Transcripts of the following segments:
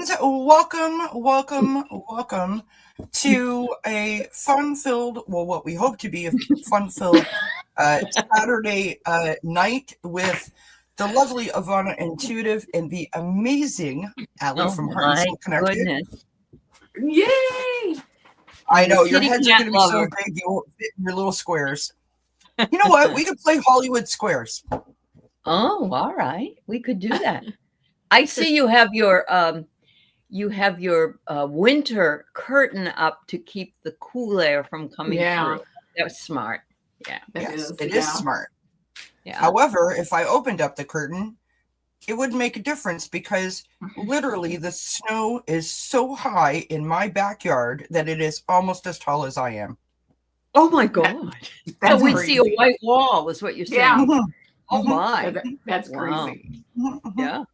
friends, welcome to a fun-filled, well, what we hope to be a fun-filled Saturday night with the lovely Avana Intuitive and the amazing Aley from Heartandsoulconnected. Yay! I know, your heads are going to be so big, you won't fit in your little squares. You know what? We could play Hollywood Squares. Oh, all right. We could do that. I see you have your winter curtain up to keep the cool air from coming through. That's smart. Yeah. It is smart. Yeah. However, if I opened up the curtain, it would make a difference because literally the snow is so high in my backyard that it is almost as tall as I am. Oh my God. So we see a white wall is what you're saying. Yeah. Oh my. That's crazy. Yeah.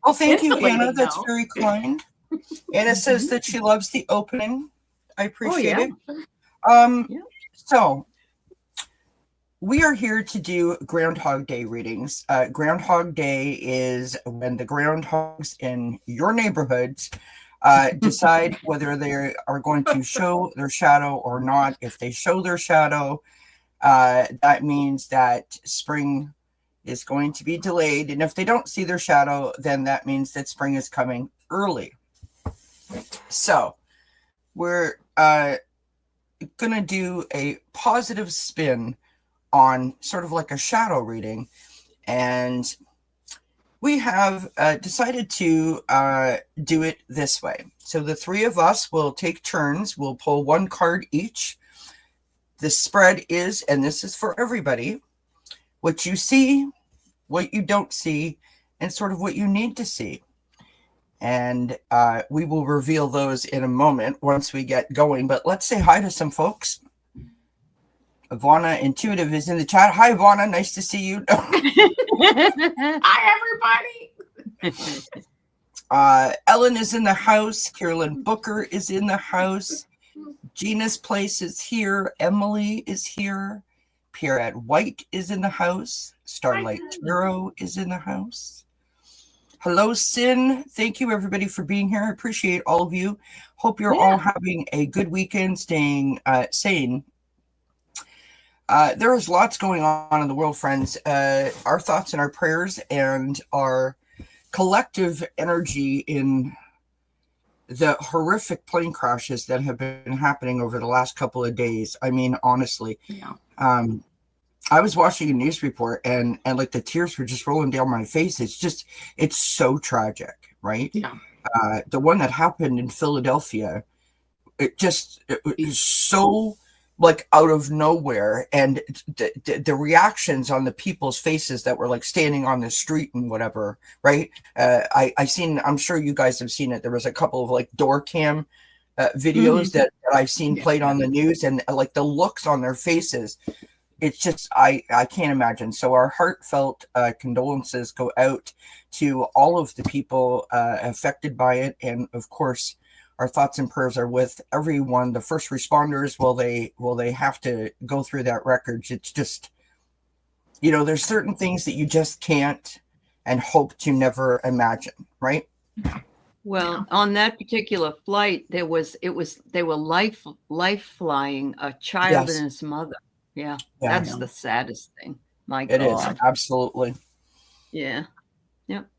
Well, thank you, Anna. That's very kind. Anna says that she loves the opening. I appreciate it. So we are here to do Groundhog Day readings. Groundhog Day is when the groundhogs in your neighborhoods decide whether they are going to show their shadow or not. If they show their shadow, that means that spring is going to be delayed. And if they don't see their shadow, then that means that spring is coming early. So we're going to do a positive spin on sort of like a shadow reading. And we have decided to do it this way. So the three of us will take turns. We'll pull one card each. The spread is, and this is for everybody, what you see, what you don't see, and sort of what you need to see. And we will reveal those in a moment once we get going. But let's say hi to some folks. Avana Intuitive is in the chat. Hi, Avana. Nice to see you. Hi, everybody. Ellen is in the house. Carolyn Booker is in the house. Gina's Place is here. Emily is here. Pierrette White is in the house. Starlight Tarot is in the house. Hello, Sin. Thank you, everybody, for being here. I appreciate all of you. Hope you're all having a good weekend, staying sane. There is lots going on in the world, friends. Our thoughts and our prayers and our collective energy in the horrific plane crashes that have been happening over the last couple of days. I mean, honestly, I was watching a news report and like the tears were just rolling down my face. It's so tragic, right? Yeah. The one that happened in Philadelphia, it was so like out of nowhere, and the reactions on the people's faces that were like standing on the street and whatever, right? I'm sure you guys have seen it. There was a couple of like door cam videos that I've seen played on the news, and like the looks on their faces, it's just I can't imagine. So our heartfelt condolences go out to all of the people affected by it, and of course our thoughts and prayers are with everyone. The first responders, will they have to go through that wreckage? It's just, there's certain things that you just can't and hope to never imagine, right? Well, on that particular flight, they were life flying a child and his mother. Yeah, that's the saddest thing. My God. It is, absolutely. Yeah. Yep.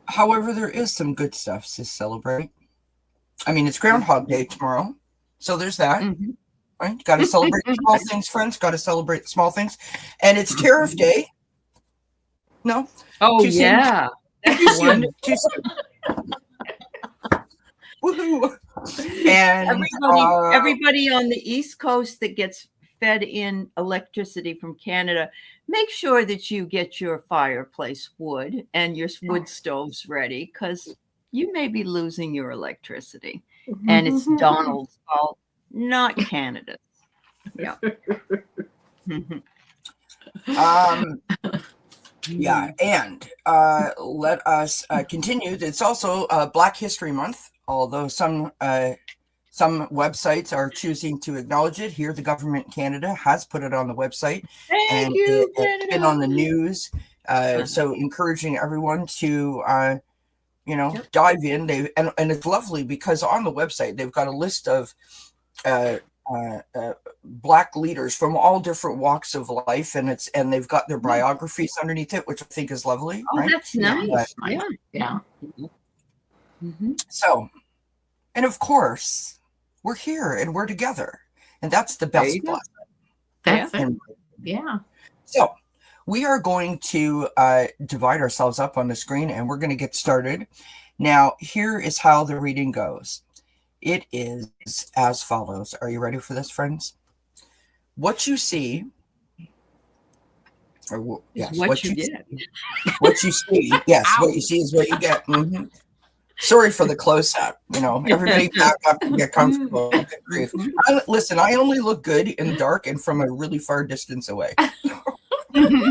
However, there is some good stuff to celebrate. I mean, it's Groundhog Day tomorrow, so there's that. Right? Got to celebrate the small things, friends. Got to celebrate the small things. And it's Tariff Day. No? Oh, too yeah. Soon? Too soon. Too soon. Woohoo. And everybody on the East Coast that gets fed in electricity from Canada, make sure that you get your fireplace wood and your wood stoves ready, because you may be losing your electricity. And it's Donald's fault, not Canada's. Yeah. Yeah, and let us continue. It's also Black History Month, although some websites are choosing to acknowledge it. Here, the government in Canada has put it on the website. Thank you, Canada. It's been on the news. So encouraging everyone to, dive in. And it's lovely because on the website, they've got a list of Black leaders from all different walks of life, and they've got their biographies underneath it, which I think is lovely. Oh, right? that's nice. Yeah. So, and of course, we're here and we're together, and that's the best blessing. That's it. Yeah. So we are going to divide ourselves up on the screen, and we're going to get started. Now, here is how the reading goes. It is as follows. Are you ready for this, friends? What you see, or yes, what you get. What you see, yes, what you see is what you get. Mm-hmm. Sorry for the close-up. Everybody back up and get comfortable. Good grief. Listen, I only look good in the dark and from a really far distance away. And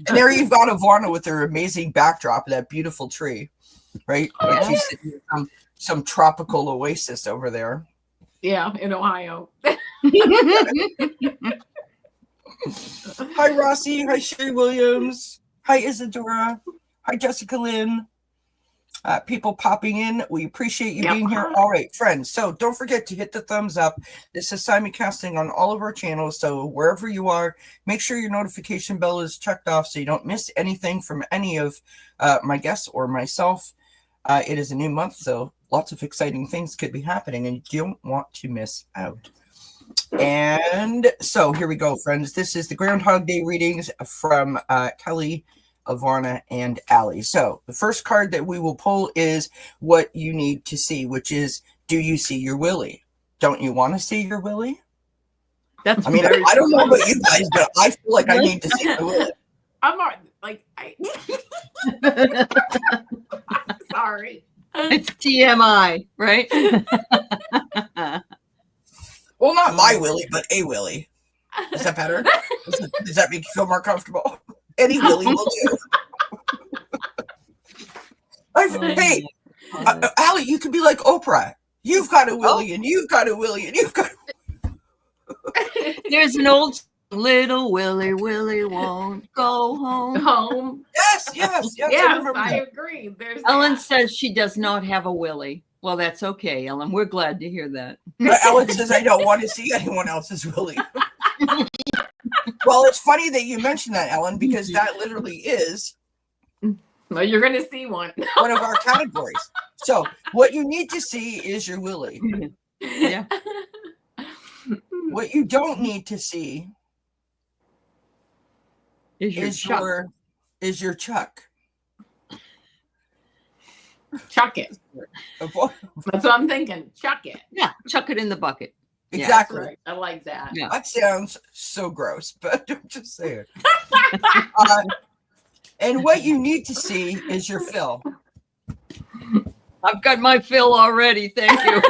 there you've got Avana with her amazing backdrop of that beautiful tree, right? Like she's sitting in some tropical oasis over there. Yeah, in Ohio. Hi, Rossi. Hi, Sherry Williams. Hi, Isadora. Hi, Jessica Lynn. People popping in. We appreciate you being here. All right, friends. So don't forget to hit the thumbs up. This is simulcasting on all of our channels. So wherever you are, make sure your notification bell is checked off so you don't miss anything from any of my guests or myself. It is a new month, so lots of exciting things could be happening, and you don't want to miss out. And so here we go, friends. This is the Groundhog Day readings from Kelly, Avana, and Aley. So the first card that we will pull is what you need to see, which is, do you see your Willie? Don't you want to see your Willie? I don't know about you guys, but I feel like I need to see my Willie. I'm not sorry. It's TMI, right? Well, not my Willie, but a Willie. Is that better? Does that make you feel more comfortable? Any Willie will do. Hey, Aley, you could be like Oprah. You've got a Willie, and you've got a Willie, and you've got. There's an old little Willie won't go home. Yes. I agree. Ellen says she does not have a Willie. Well, that's okay, Ellen. We're glad to hear that. Ellen says, I don't want to see anyone else's Willie. Well, it's funny that you mentioned that, Ellen, because that literally is. Well, you're going to see one of our categories. So what you need to see is your Willie. Yeah. What you don't need to see is your Chuck. Chuck it. That's what I'm thinking. Chuck it. Yeah, chuck it in the bucket. Exactly. Yeah, right. I like that. Yeah. That sounds so gross, but I'm just saying. And what you need to see is your fill. I've got my fill already. Thank you.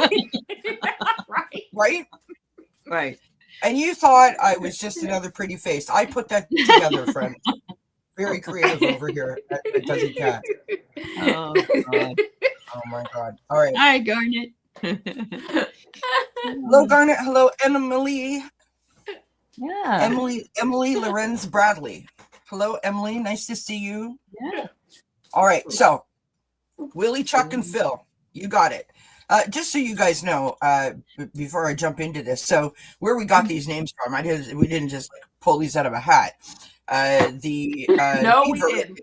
Right. And you thought I was just another pretty face. I put that together, friend. Very creative over here at dznCat's. Oh, God. Oh, my God. All right. Hi, Garnet. Hello, Garnet. Hello, Emily. Yeah. Emily Lorenz Bradley. Hello, Emily. Nice to see you. Yeah. All right. So, Willie, Chuck, and Phil. You got it. Just so you guys know, before I jump into this, so where we got these names from, we didn't just pull these out of a hat. No, we didn't.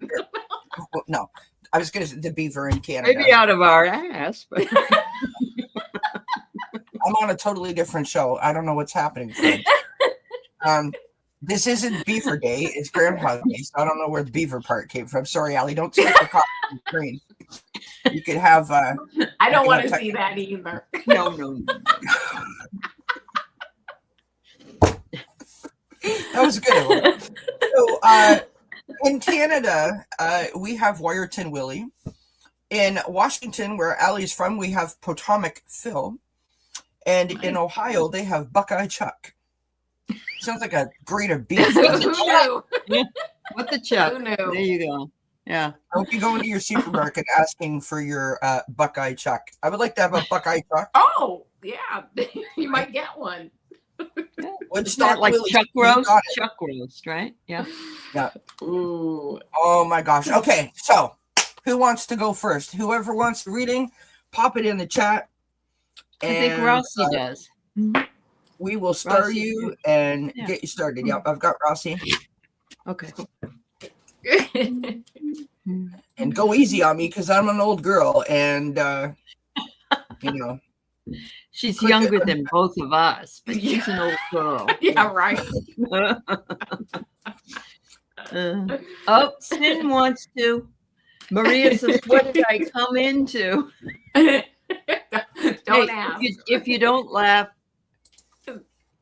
No, I was going to say the beaver in Canada. Maybe out of our ass. But I'm on a totally different show. I don't know what's happening. This isn't Beaver Day. It's Groundhog Day. So I don't know where the beaver part came from. Sorry, Aley. Don't stick the coffee on the screen. You could have. I don't want to see that either. No. That was a good one. So in Canada, we have Wyerton Willie. In Washington, where Aley's from, we have Potomac Phil. And in Ohio, they have Buckeye Chuck. Sounds like a grade of beef. What the Chuck? Who knew? There you go. Yeah. I hope you go into your supermarket asking for your Buckeye Chuck. I would like to have a Buckeye Chuck. Oh, yeah. You might get one. Yeah. Woodstock Like Willie, chuck you roast, got it. chuck roast, right? Yeah. Yeah. Ooh. Oh my gosh. Okay, so who wants to go first? Whoever wants the reading, pop it in the chat. I think Rossi does. We will star Rossi, you and yeah. get you started. Yep, I've got Rossi. Okay. And go easy on me because I'm an old girl, and you know. She's younger than both of us, but she's an old girl. Yeah, right. Oh, Sin wants to. Maria says, "What did I come into?" Don't ask. If you don't laugh,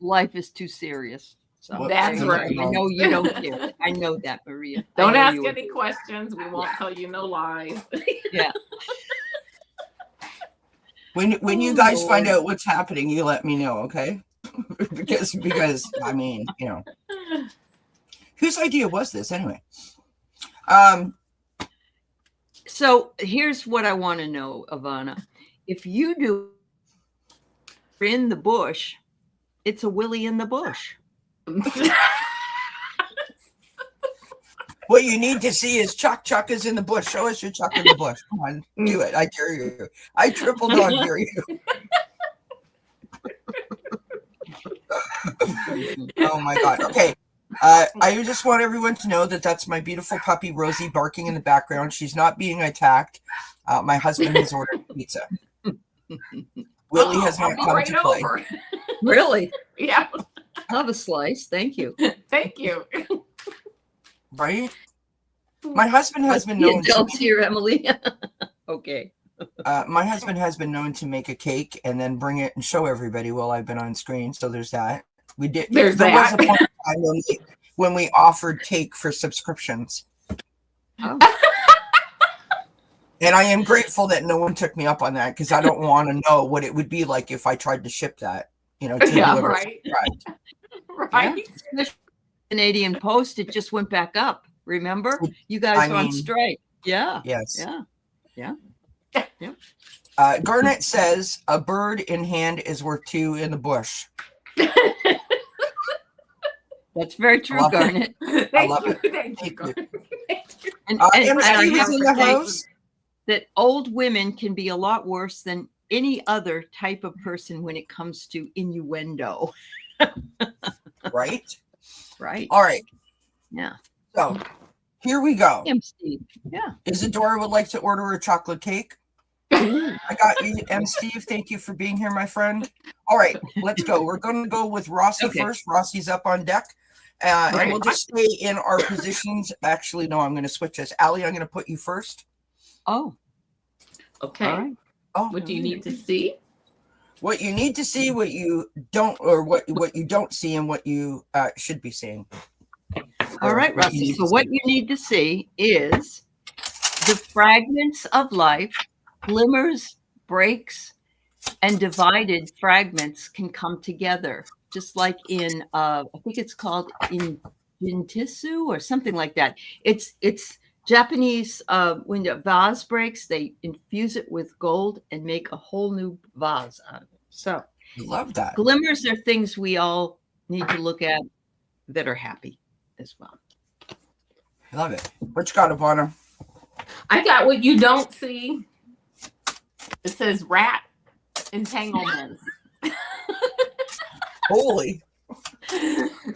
life is too serious. So That's right. I know you don't care. I know that, Maria. Don't ask any questions. We won't tell you no lies. Yeah. When you guys find out what's happening, you let me know, okay? because I mean, you know, whose idea was this anyway? So here's what I want to know, Avana. If you do in the bush, it's a Willie in the bush. What you need to see is Chuck is in the bush. Show us your Chuck in the bush. Come on, do it. I dare you. I triple dog dare you. Oh my God. Okay. I just want everyone to know that that's my beautiful puppy Rosie barking in the background. She's not being attacked. My husband has ordered pizza. Willie has not come to play. Really? Yeah. I'll have a slice. Thank you. Thank you. Right? My husband has been known to here, Emily. Okay. My husband has been known to make a cake and then bring it and show everybody while I've been on screen. So there's that. We did. There was a point in time when we offered cake for subscriptions. Oh. And I am grateful that no one took me up on that because I don't want to know what it would be like if I tried to ship that. You know, to whoever right. subscribed. Right. Yeah. Canadian Post, it just went back up. Remember? You guys were on strike. Yeah. Yes. Yeah. Garnet says a bird in hand is worth two in the bush. That's very true, Garnet. I love it. Thank you. And I have in the house that old women can be a lot worse than any other type of person when it comes to innuendo. Right? Right. All right. Yeah. So here we go. Steve. Yeah. Isadora would like to order a chocolate cake. I got you, Steve. Thank you for being here, my friend. All right, let's go. We're going to go with Rossi first. Rossi's up on deck. And we'll just stay in our positions. Actually, no, I'm going to switch this. Aley, I'm going to put you first. Oh. Okay. All right. Oh. What do you need to see? What you need to see, what you don't, or what you don't see, and what you should be seeing. All right, Rossi. So what you need to see is the fragments of life, glimmers, breaks, and divided fragments can come together, just like in I think it's called in Jintisu or something like that. It's Japanese. When the vase breaks, they infuse it with gold and make a whole new vase out of it. So I love that. Glimmers are things we all need to look at that are happy as well. I love it. What you got, Avana? I got what you don't see. It says rat entanglements. Holy.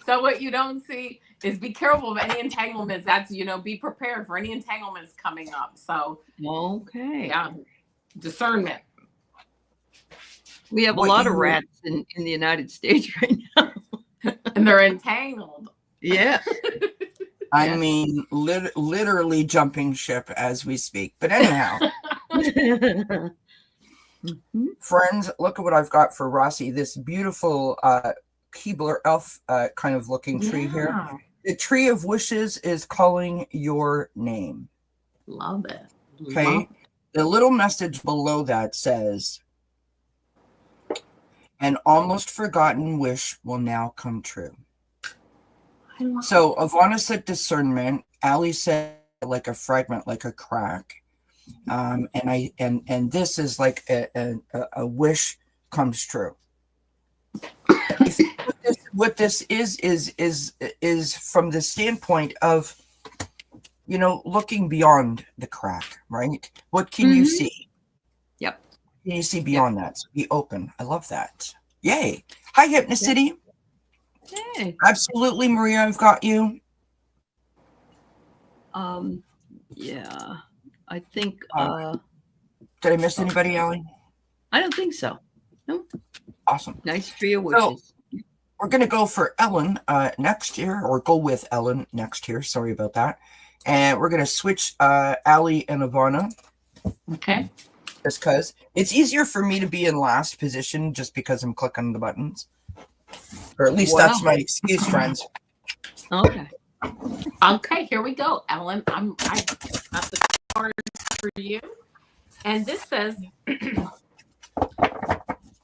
So what you don't see is be careful of any entanglements. That's, be prepared for any entanglements coming up. So, okay. Yeah. Discernment. We have a lot of rats in the United States right now. And they're entangled. Yeah. I mean, literally jumping ship as we speak. But anyhow, friends, look at what I've got for Rossi. This beautiful Keebler elf kind of looking tree here. The tree of wishes is calling your name. Love it. Okay. The little message below that says, an almost forgotten wish will now come true. So Avana said discernment. Aley said like a fragment, like a crack. And this is like a wish comes true. If you what this is from the standpoint of, you know, looking beyond the crack, right? What can you see? Yep. Can you see beyond that? So be open. I love that. Yay. Hi, Hypnocity. Hey. Absolutely, Maria, I've got you. Yeah. I think Did I miss anybody, Allie? I don't think so. No. Awesome. Nice tree of wishes. So, we're going to go for Ellen next here, or go with Ellen next here. Sorry about that. And we're going to switch Allie and Avana. Okay. Just because it's easier for me to be in last position just because I'm clicking the buttons. Or at least that's my excuse, friends. Okay. Okay, here we go, Ellen. I got the card for you. And this says,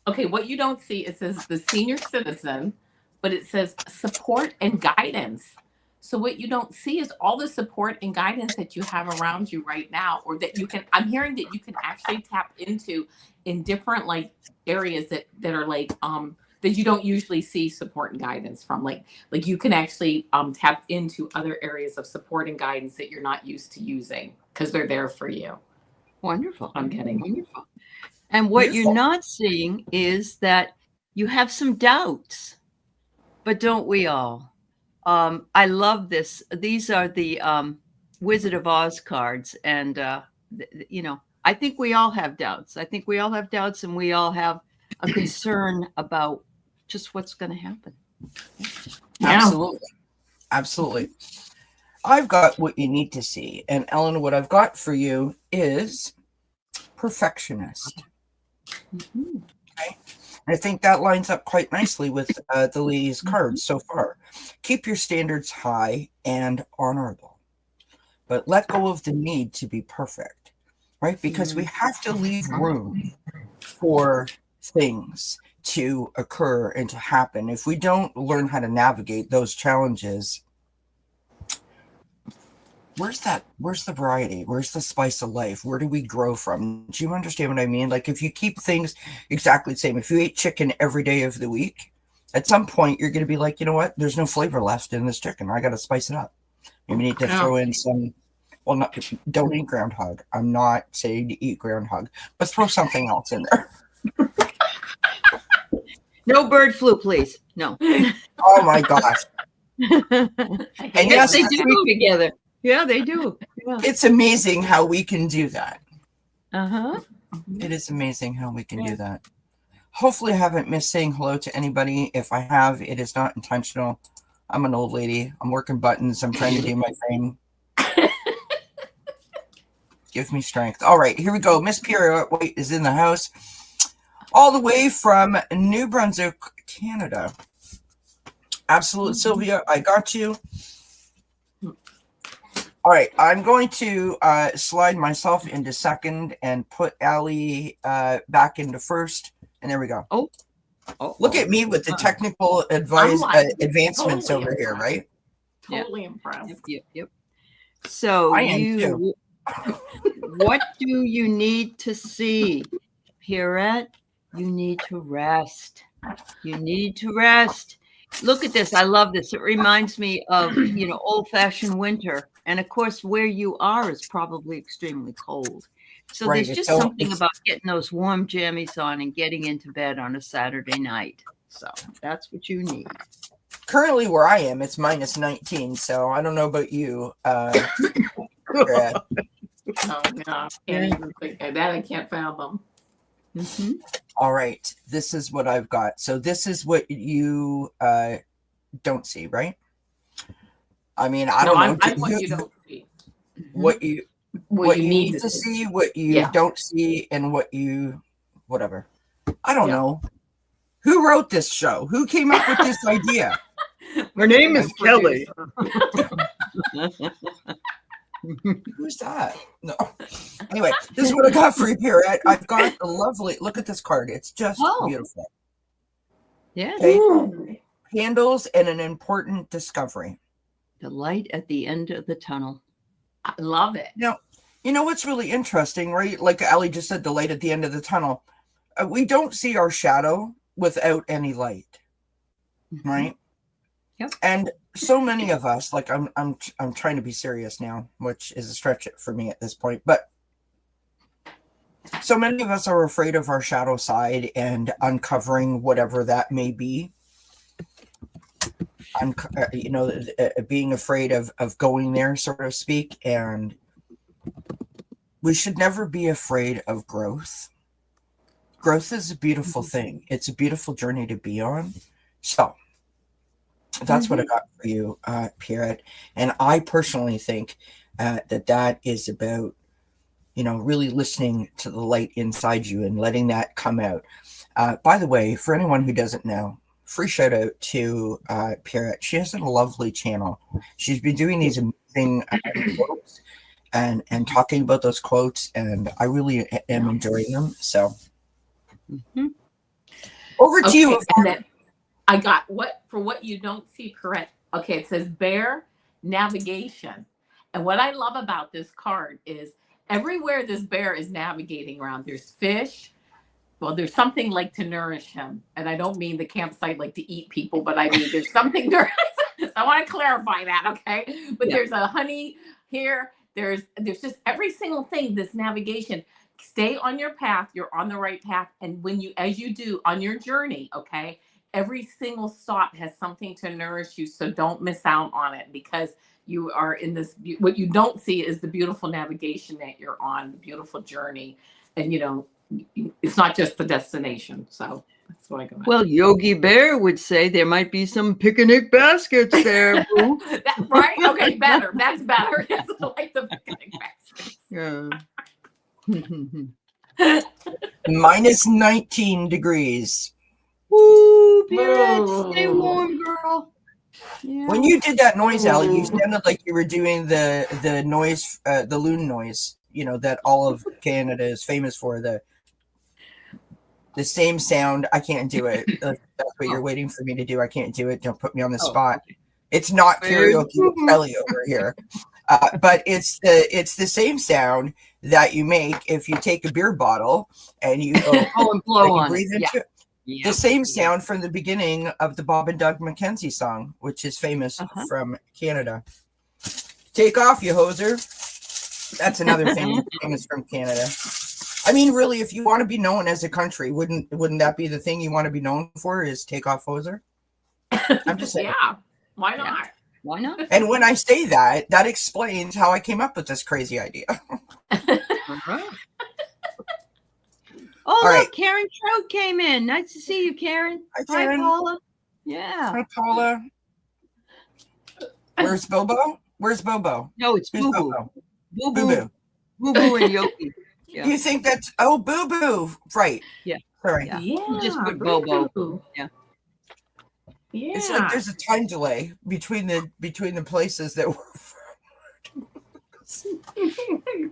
okay, what you don't see, it says the senior citizen, but it says support and guidance. So what you don't see is all the support and guidance that you have around you right now, or that you can, I'm hearing that you can actually tap into in different like areas that are like, that you don't usually see support and guidance from. Like you can actually tap into other areas of support and guidance that you're not used to using because they're there for you. Wonderful. I'm getting wonderful. And what you're not seeing is that you have some doubts, but don't we all? I love this. These are the Wizard of Oz cards. And, you know, I think we all have doubts. I think we all have doubts, and we all have a concern about just what's going to happen. Yeah. Absolutely. Absolutely. I've got what you need to see. And Ellen, what I've got for you is perfectionist. Mm-hmm. Okay. And I think that lines up quite nicely with the lady's cards so far. Keep your standards high and honorable, but let go of the need to be perfect, right? Because we have to leave room for things to occur and to happen. If we don't learn how to navigate those challenges, where's the variety? Where's the spice of life? Where do we grow from? Do you understand what I mean? Like, if you keep things exactly the same, if you ate chicken every day of the week, at some point you're going to be like, you know what? There's no flavor left in this chicken. I got to spice it up. Maybe need to throw in some, well, don't eat Ground Hog. I'm not saying to eat Ground Hog, but throw something else in there. No bird flu, please. No. Oh my gosh. And yes, they do go together. Yeah, they do. Yeah. It's amazing how we can do that. Uh-huh. It is amazing how we can do that. Hopefully I haven't missed saying hello to anybody. If I have, it is not intentional. I'm an old lady. I'm working buttons. I'm trying to do my thing. Give me strength. All right, here we go. Miss Pierre White is in the house. All the way from New Brunswick, Canada. Absolute Sylvia, I got you. All right, I'm going to slide myself into second and put Allie back into first. And there we go. Oh. Look at me with the technical advancements totally over here, right? Totally impressed. Yep. So I am too. What do you need to see, Pierrette? You need to rest. You need to rest. Look at this. I love this. It reminds me of, you know, old-fashioned winter. And of course, where you are is probably extremely cold. So there's just something about getting those warm jammies on and getting into bed on a Saturday night. So that's what you need. Currently where I am, it's minus 19. So I don't know about you. Oh, no. I can't fathom. Mm-hmm. All right. This is what I've got. So this is what you don't see, right? I mean, I don't know. I'm what you don't see. What you need to see, what you don't see, and what you whatever. I don't know. Who wrote this show? Who came up with this idea? Her name is Kelly. Who's that? No. Anyway, this is what I got for you here. I've got a lovely look at this card. It's just beautiful. Yeah. Okay. Handles and an important discovery. The light at the end of the tunnel. I love it. Now, you know what's really interesting, right? Like Allie just said, the light at the end of the tunnel. We don't see our shadow without any light. right? Yep. And so many of us, like I'm trying to be serious now, which is a stretch for me at this point, but so many of us are afraid of our shadow side and uncovering whatever that may be. Being afraid of going there, so to speak. And we should never be afraid of growth. Growth is a beautiful thing. It's a beautiful journey to be on. So that's what I got for you, Pierrette. And I personally think that is about, really listening to the light inside you and letting that come out. By the way, for anyone who doesn't know, free shout out to Pierrette. She has a lovely channel. She's been doing these amazing quotes and talking about those quotes, and I really am enjoying them. So over to you. And then I got what you don't see, Pierrette. Okay, it says bear navigation. And what I love about this card is everywhere this bear is navigating around, there's fish. Well, there's something like to nourish him. And I don't mean the campsite like to eat people, but I mean there's something there. So I want to clarify that, okay? But there's a honey here. There's just every single thing, this navigation. Stay on your path. You're on the right path. And as you do on your journey, okay, every single stop has something to nourish you. So don't miss out on it, because you are in this, what you don't see is the beautiful navigation that you're on, the beautiful journey. And, it's not just the destination. So that's what I got. Well, Yogi Bear would say there might be some picnic baskets there. Boo. Right? Okay, better. That's better. Yes, I like the picnic baskets. Minus 19 degrees. Woo, Pierrette, stay warm, girl. Yeah. When you did that noise, Aley, you sounded like you were doing the noise, the loon noise, that all of Canada is famous for, the same sound. I can't do it. That's what you're waiting for me to do. I can't do it. Don't put me on the spot. It's not karaoke with Kelly over here. But it's the same sound that you make if you take a beer bottle and you go and blow on breathe into it. The same sound from the beginning of the Bob and Doug McKenzie song, which is famous from Canada. Take off, you hoser. That's another thing famous from Canada. I mean, really, if you want to be known as a country, wouldn't that be the thing you want to be known for, is take off, hoser? I'm just saying. Yeah, why not? Yeah. Why not? And when I say that explains how I came up with this crazy idea. Oh, look, Karen Trout came in. Nice to see you, Karen. Hi, Karen. Hi, Paula. Yeah. Hi, Paula. Where's Bobo? Where's Bobo? No, it's Who's Boo Bobo? Boo. Boo. Boo Boo and Yogi. Yeah. You think that's Boo Boo? Right. Yeah. Sorry. Yeah. You just put Bobo. Yeah. Yeah. It's like there's a time delay between the places that we're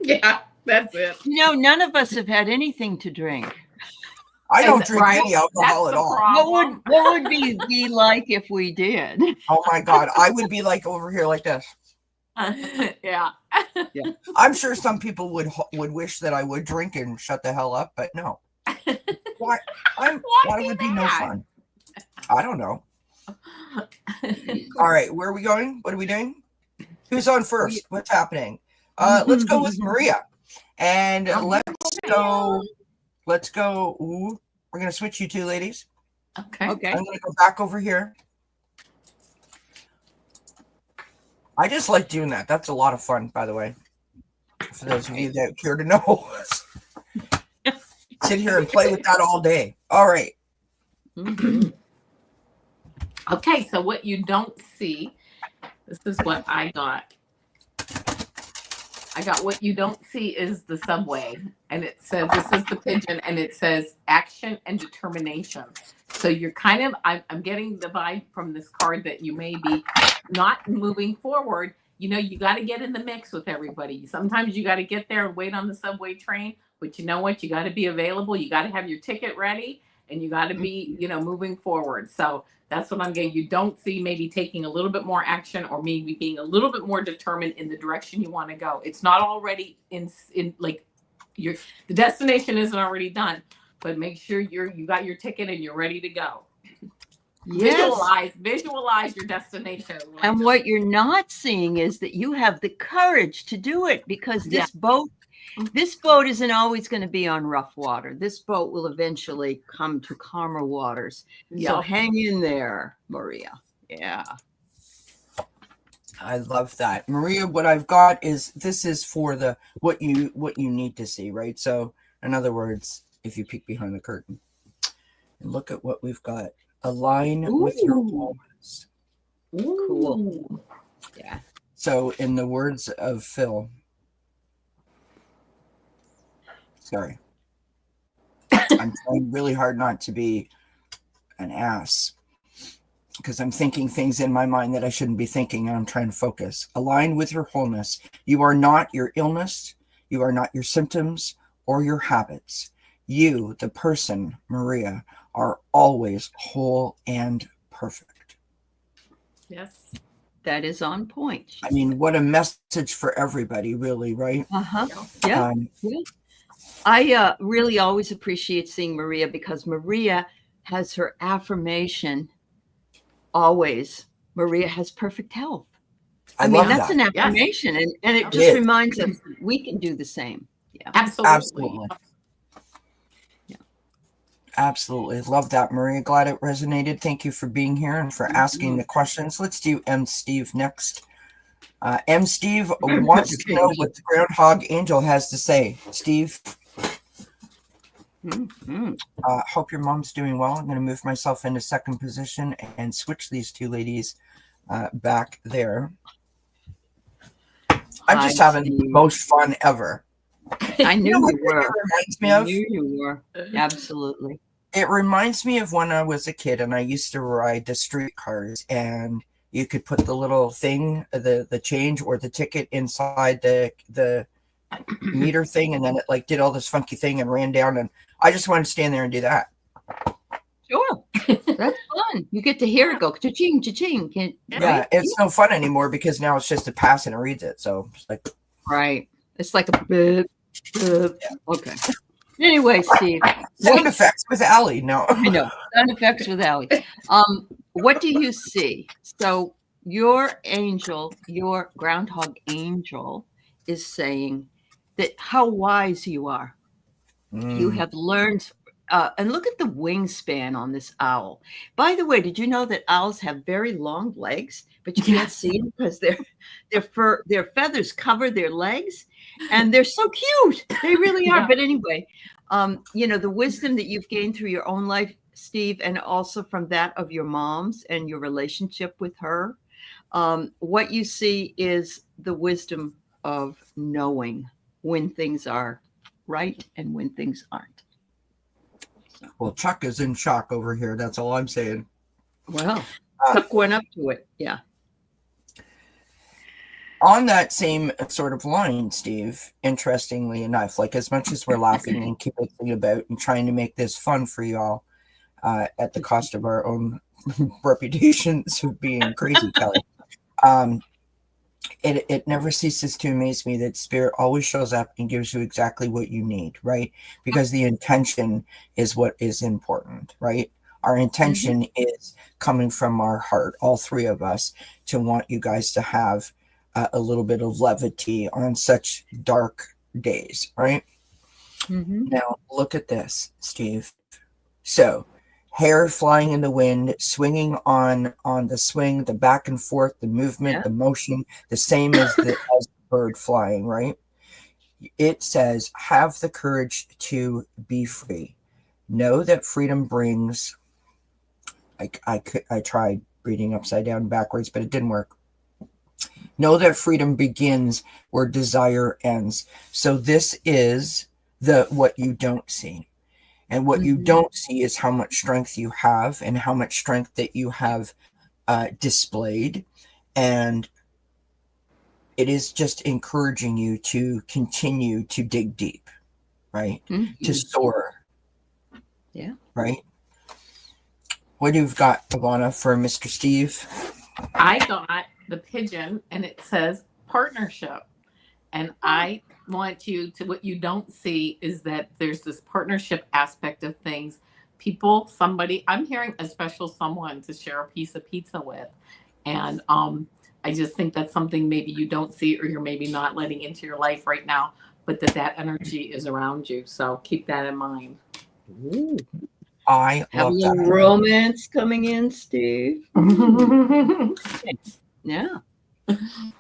Yeah, that's it. None of us have had anything to drink. I don't drink any alcohol at all. What would we be like if we did? Oh my God. I would be like over here like this. Yeah. I'm sure some people would wish that I would drink and shut the hell up, but no. Why would be no fun? I don't know. All right, where are we going? What are we doing? Who's on first? What's happening? Let's go with Maria. And let's go. Ooh, we're going to switch you two ladies. Okay. I'm going to go back over here. I just like doing that. That's a lot of fun, by the way. For those of you that care to know. Sit here and play with that all day. All right. Okay, so what you don't see, this is what I got. I got what you don't see is the subway. And it says, this is the pigeon, and it says action and determination. So you're kind of, I'm getting the vibe from this card that you may be not moving forward. You got to get in the mix with everybody. Sometimes you got to get there and wait on the subway train. But you know what? You got to be available. You got to have your ticket ready, and you got to be, moving forward. So that's what I'm getting. You don't see maybe taking a little bit more action, or maybe being a little bit more determined in the direction you want to go. It's not already in like the destination isn't already done, but make sure you got your ticket and you're ready to go. Yes. Visualize your destination. And what you're not seeing is that you have the courage to do it, because this boat isn't always going to be on rough water. This boat will eventually come to calmer waters. So hang in there, Maria. Yeah. I love that, Maria. What I've got is, this is for the what you need to see, right? So in other words, if you peek behind the curtain and look at what we've got, align with your wholeness. Cool. Yeah. So in the words of Phil, sorry, I'm trying really hard not to be an ass, because I'm thinking things in my mind that I shouldn't be thinking, and I'm trying to focus. Align with your wholeness. You are not your illness. You are not your symptoms or your habits. You, the person, Maria, are always whole and perfect. Yes. That is on point. I mean, what a message for everybody, really, right? Yeah. I really always appreciate seeing Maria, because Maria has her affirmation always. Maria has perfect health. I mean, that's an affirmation, and it just reminds us we can do the same. Yeah. Absolutely. Yeah. Absolutely. Love that, Maria. Glad it resonated. Thank you for being here and for asking the questions. Let's do M. Steve next. M. Steve wants to know what the Groundhog Angel has to say. Steve. Hope your mom's doing well. I'm going to move myself into second position and switch these two ladies back there. I'm just having the most fun ever. I knew you were. It reminds me of? I knew you were. Absolutely. It reminds me of when I was a kid and I used to ride the streetcars, and you could put the little thing, the change or the ticket inside the meter thing, and then it like did all this funky thing and ran down, and I just wanted to stand there and do that. Sure. That's fun. You get to hear it go cha-ching, cha-ching. Yeah, it's no fun anymore because now it's just a pass and it reads it. So it's like, right. It's like a bit. Okay. Anyway, Steve. Sound effects with Aley. No. I know. Sound effects with Aley. What do you see? So your angel, your groundhog angel, is saying that how wise you are. You have learned, and look at the wingspan on this owl. By the way, did you know that owls have very long legs, but you can't see them because their feathers cover their legs, and they're so cute. They really are. But anyway, the wisdom that you've gained through your own life, Steve, and also from that of your mom's and your relationship with her, what you see is the wisdom of knowing when things are right and when things aren't. So. Well, Chuck is in shock over here. That's all I'm saying. Well, Chuck went up to it. Yeah. On that same sort of line, Steve, interestingly enough, like as much as we're laughing and kidding about and trying to make this fun for y'all at the cost of our own reputations of being crazy, Kelly, it never ceases to amaze me that spirit always shows up and gives you exactly what you need, right? Because the intention is what is important, right? Our intention is coming from our heart, all three of us, to want you guys to have a little bit of levity on such dark days, right? Now, look at this, Steve. So, hair flying in the wind, swinging on the swing, the back and forth, the movement, the motion, the same as the bird flying, right? It says, have the courage to be free. Know that freedom brings, I tried reading upside down backwards, but it didn't work. Know that freedom begins where desire ends. So this is what you don't see. And what you don't see is how much strength you have and how much strength that you have displayed. And it is just encouraging you to continue to dig deep, right? To soar. Yeah. Right? What do you've got, Avana, for Mr. Steve? I got the pigeon and it says partnership. And I want you to, what you don't see is that there's this partnership aspect of things people, somebody, I'm hearing a special someone to share a piece of pizza with. And I just think that's something maybe you don't see, or you're maybe not letting into your life right now, but that energy is around you. So keep that in mind. Ooh. I Have a love little that. romance coming in, Steve. Yeah.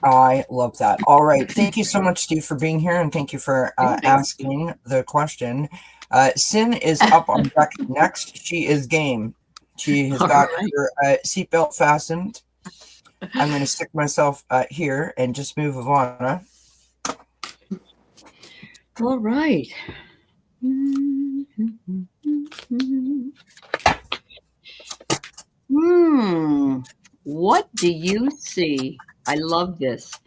I love that. All right. Thank you so much, Steve, for being here. And thank you for asking the question. Sin is up on deck next. She is game. She has got her seatbelt fastened. I'm going to stick myself here and just move Avana. All right. What do you see? I love this.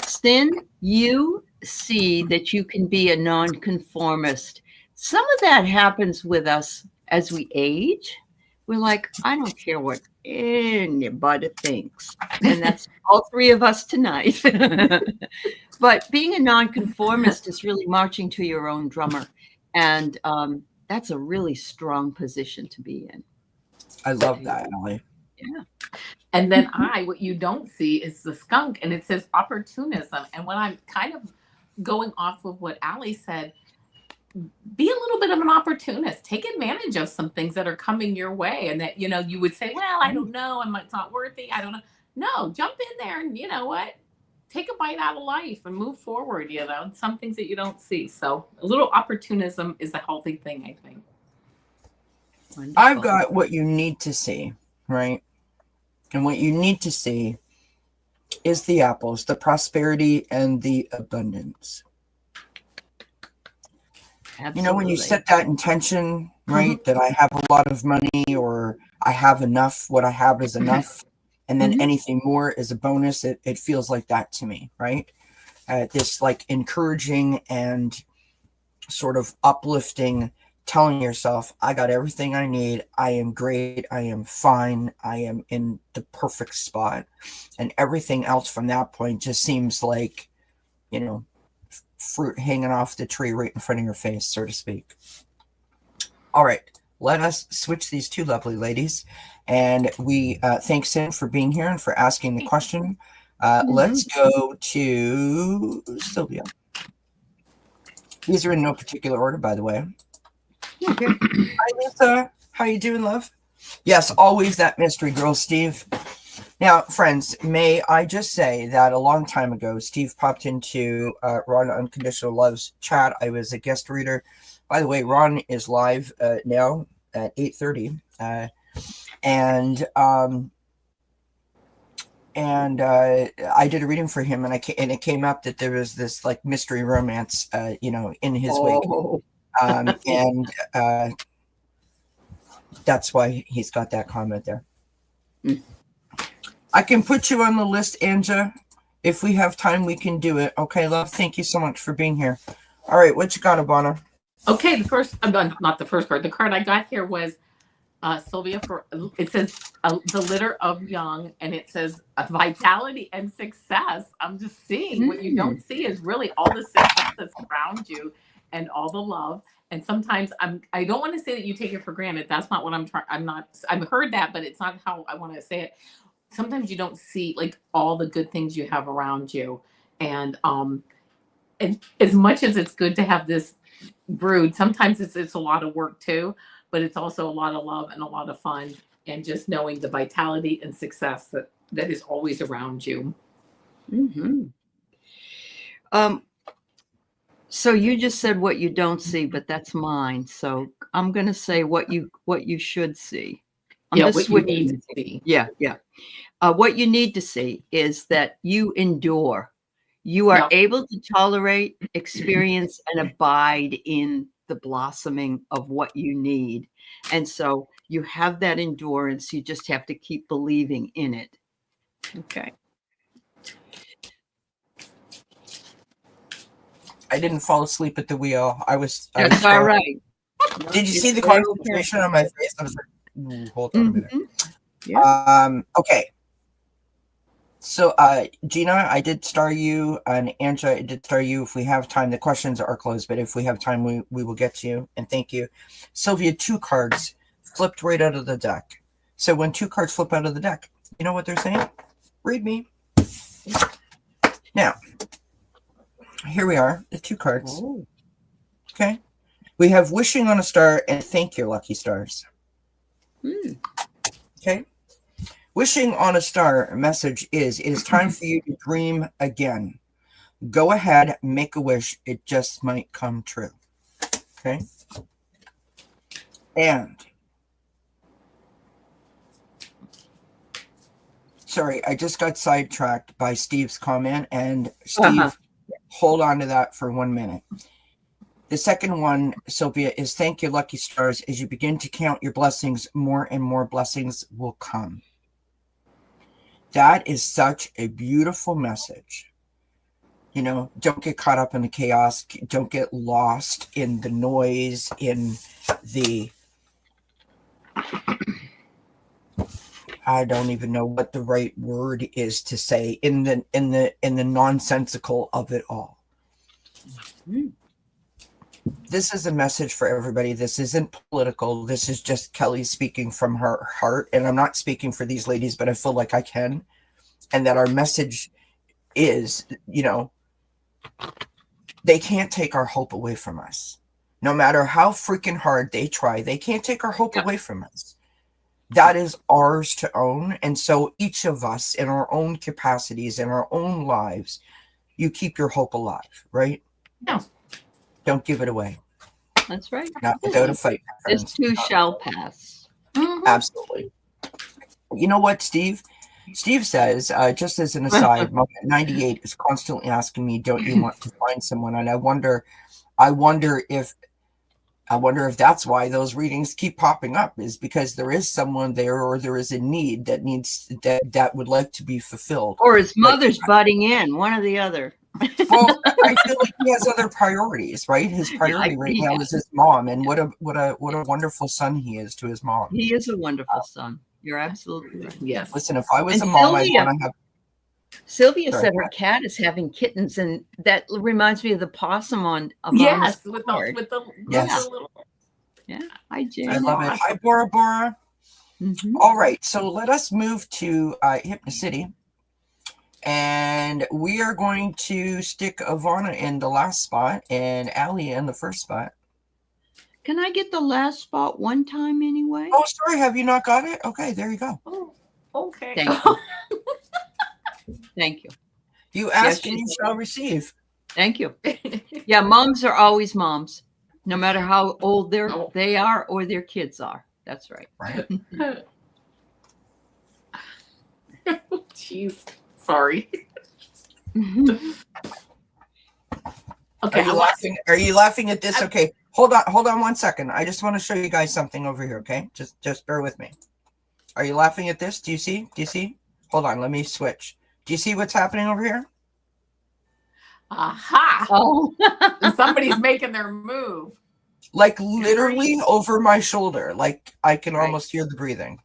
Sin, you see that you can be a nonconformist. Some of that happens with us as we age. We're like, I don't care what anybody thinks. And that's all three of us tonight. But being a nonconformist is really marching to your own drummer. And that's a really strong position to be in. I love that, Aley. Yeah. And then what you don't see is the skunk, and it says opportunism. And when I'm kind of going off of what Aley said, be a little bit of an opportunist. Take advantage of some things that are coming your way, and that, you would say, well, I don't know, it's not worthy. I don't know. No, jump in there and, you know what? Take a bite out of life and move forward, some things that you don't see. So a little opportunism is a healthy thing, I think. Wonderful. I've got what you need to see, right? And what you need to see is the apples, the prosperity and the abundance. Absolutely. When you set that intention, right, that I have a lot of money, or I have enough, what I have is enough, and then anything more is a bonus, it feels like that to me, right? This like encouraging and sort of uplifting, telling yourself, I got everything I need. I am great. I am fine. I am in the perfect spot. And everything else from that point just seems like, fruit hanging off the tree right in front of your face, so to speak. All right. Let us switch these two lovely ladies. And we thank Sin for being here and for asking the question. Let's go to Sylvia. These are in no particular order, by the way. Okay. Hi, Lisa. How you doing, love? Yes, always that mystery girl, Steve. Now, friends, may I just say that a long time ago, Steve popped into Ron Unconditional Love's chat. I was a guest reader. By the way, Ron is live now at 8:30, and I did a reading for him, and it came up that there was this like mystery romance, in his wake. And that's why he's got that comment there. I can put you on the list, Anja. If we have time, we can do it. Okay, love. Thank you so much for being here. All right, what you got, Avana? Okay, not the first card. The card I got here was Sylvia. It says the litter of young, and it says vitality and success. I'm just seeing what you don't see is really all the success that's around you and all the love. And sometimes I don't want to say that you take it for granted. That's not what I'm trying. I've heard that, but it's not how I want to say it. Sometimes you don't see like all the good things you have around you. And as much as it's good to have this brood, sometimes it's a lot of work too, but it's also a lot of love and a lot of fun, and just knowing the vitality and success that is always around you. So you just said what you don't see, but that's mine. So I'm going to say what you should see. What you need to see. Yeah. What you need to see is that you endure. You are able to tolerate, experience, and abide in the blossoming of what you need. And so you have that endurance. You just have to keep believing in it. Okay. I didn't fall asleep at the wheel. That's all right. Did you see the concentration on my face? I was like, hold on a minute. Yeah. Okay. So, Gina, I did star you, and Anja, I did star you. If we have time, the questions are closed, but if we have time, we will get to you. And thank you. Sylvia, 2 cards flipped right out of the deck. So when 2 cards flip out of the deck, you know what they're saying? Read me. Now, here we are, the 2 cards. Oh. Okay. We have wishing on a star and thank your lucky stars. Okay. Wishing on a star message is, it is time for you to dream again. Go ahead, make a wish. It just might come true. Okay. And sorry, I just got sidetracked by Steve's comment. And Steve, hold on to that for 1 minute. The second one, Sylvia, is thank your lucky stars. As you begin to count your blessings, more and more blessings will come. That is such a beautiful message. You know, don't get caught up in the chaos. Don't get lost in the noise, in the, I don't even know what the right word is to say, in the nonsensical of it all. This is a message for everybody. This isn't political. This is just Kelly speaking from her heart. And I'm not speaking for these ladies, but I feel like I can. And that our message is, you know, they can't take our hope away from us. No matter how freaking hard they try, they can't take our hope away from us. That is ours to own. And so each of us in our own capacities, in our own lives, you keep your hope alive, right? Yeah. Don't give it away. That's right. Not without a fight. This too shall pass. Absolutely. You know what, Steve? Steve says, just as an aside, Mom 98 is constantly asking me, don't you want to find someone? And I wonder if that's why those readings keep popping up, is because there is someone there, or there is a need that would like to be fulfilled. Or his mother's butting in, one or the other. Well, I feel like he has other priorities, right? His priority right now is his mom, and what a wonderful son he is to his mom. He is a wonderful son. You're absolutely right. Yes. Listen, if I was a mom, I'd want to have. Sylvia said her cat is having kittens, and that reminds me of the possum on Avana's Yes, card. with the Yes. little. Yeah. Hi, Jane. I love it. Hi, Bora Bora. All right, so let us move to Hypnocity. And we are going to stick Avana in the last spot and Aley in the first spot. Can I get the last spot one time anyway? Oh, sorry. Have you not got it? Okay, there you go. Oh, okay. Thank you. Thank you. You ask and you shall receive. Thank you. Yeah, moms are always moms, no matter how old they are or their kids are. That's right. Right. Jeez. Sorry. Okay. Are you laughing at this? Okay. Hold on 1 second. I just want to show you guys something over here, okay? Just bear with me. Are you laughing at this? Do you see? Hold on, let me switch. Do you see what's happening over here? Aha. Oh. Somebody's making their move. Like literally over my shoulder. Like I can almost hear the breathing.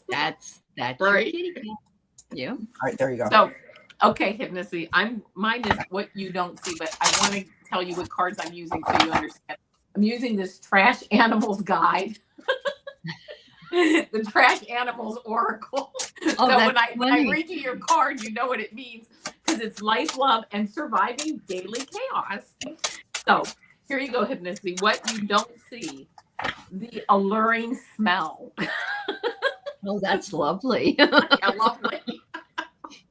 That's right. your kitty cat. Yeah. All right, there you go. So, okay, Hypnocity. Mine is what you don't see, but I want to tell you what cards I'm using so you understand. I'm using this Trash Animals Guide. The Trash Animals Oracle. Oh, So when I read you your card, you know what it means, because it's life, love, and surviving daily chaos. So here you go, Hypnocity. What you don't see, the alluring smell. Oh, that's lovely. Yeah, lovely.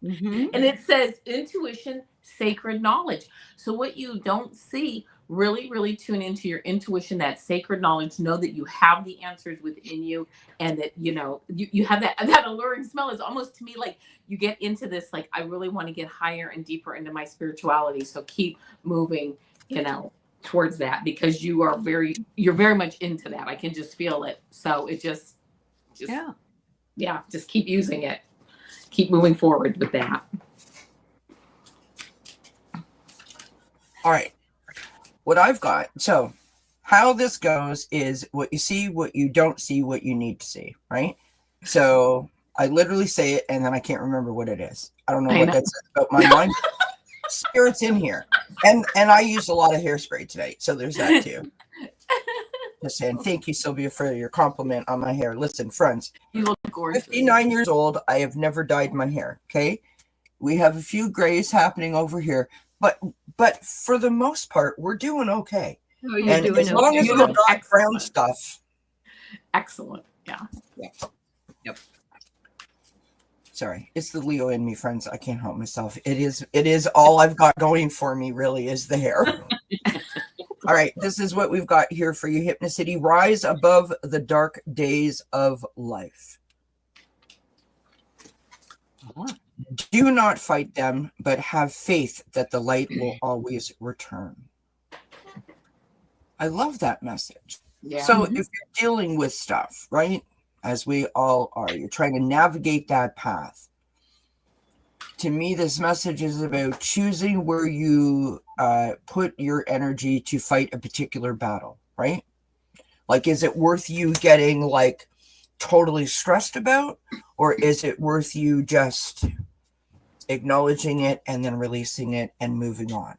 And it says intuition, sacred knowledge. So what you don't see, really, really tune into your intuition, that sacred knowledge. Know that you have the answers within you, and that, you know, you have that alluring smell. Is almost to me like you get into this, like, I really want to get higher and deeper into my spirituality. So keep moving, you know, towards that, because you're very much into that. I can just feel it. So it just keep using it. Keep moving forward with that. All right. What I've got. So how this goes is what you see, what you don't see, what you need to see, right? So I literally say it and then I can't remember what it is. I don't know what that says about my mind. Spirit's in here. And I used a lot of hairspray today. So there's that too. say, and thank you, Sylvia, for your compliment on my hair. Listen, friends, You look gorgeous. 59 years old. I have never dyed my hair. Okay. We have a few grays happening over here, but for the most part, we're doing okay. Oh, you're And doing as long as okay. we've got brown stuff. Excellent. Yeah. Yep. Sorry, it's the Leo in me, friends. I can't help myself. It is all I've got going for me, really, is the hair. All right, this is what we've got here for you, Hypnocity. Rise above the dark days of life. Do not fight them, but have faith that the light will always return. I love that message. Yeah. So if you're dealing with stuff, right, as we all are, you're trying to navigate that path. To me, this message is about choosing where you put your energy to fight a particular battle, right? Like, is it worth you getting like totally stressed about, or is it worth you just acknowledging it and then releasing it and moving on,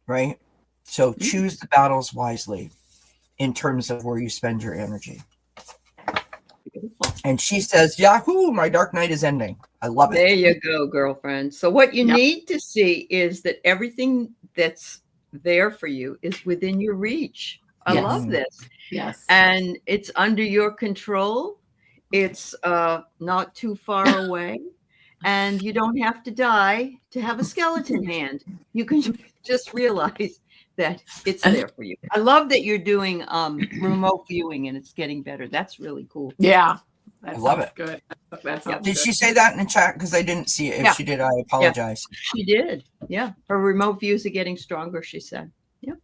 right? So choose the battles wisely in terms of where you spend your energy. And she says, Yahoo, my dark night is ending. I love it. There you go, girlfriend. So what you need to see is that everything that's there for you is within your reach. I love this. Yes. And it's under your control. It's not too far away. And you don't have to die to have a skeleton hand. You can just realize that it's there for you. I love that you're doing remote viewing and it's getting better. That's really cool. Yeah. I love it. Good. That sounds Did good. she say that in the chat? Because I didn't see it. If she did, I apologize. She did. Yeah. Her remote views are getting stronger, she said. Yeah.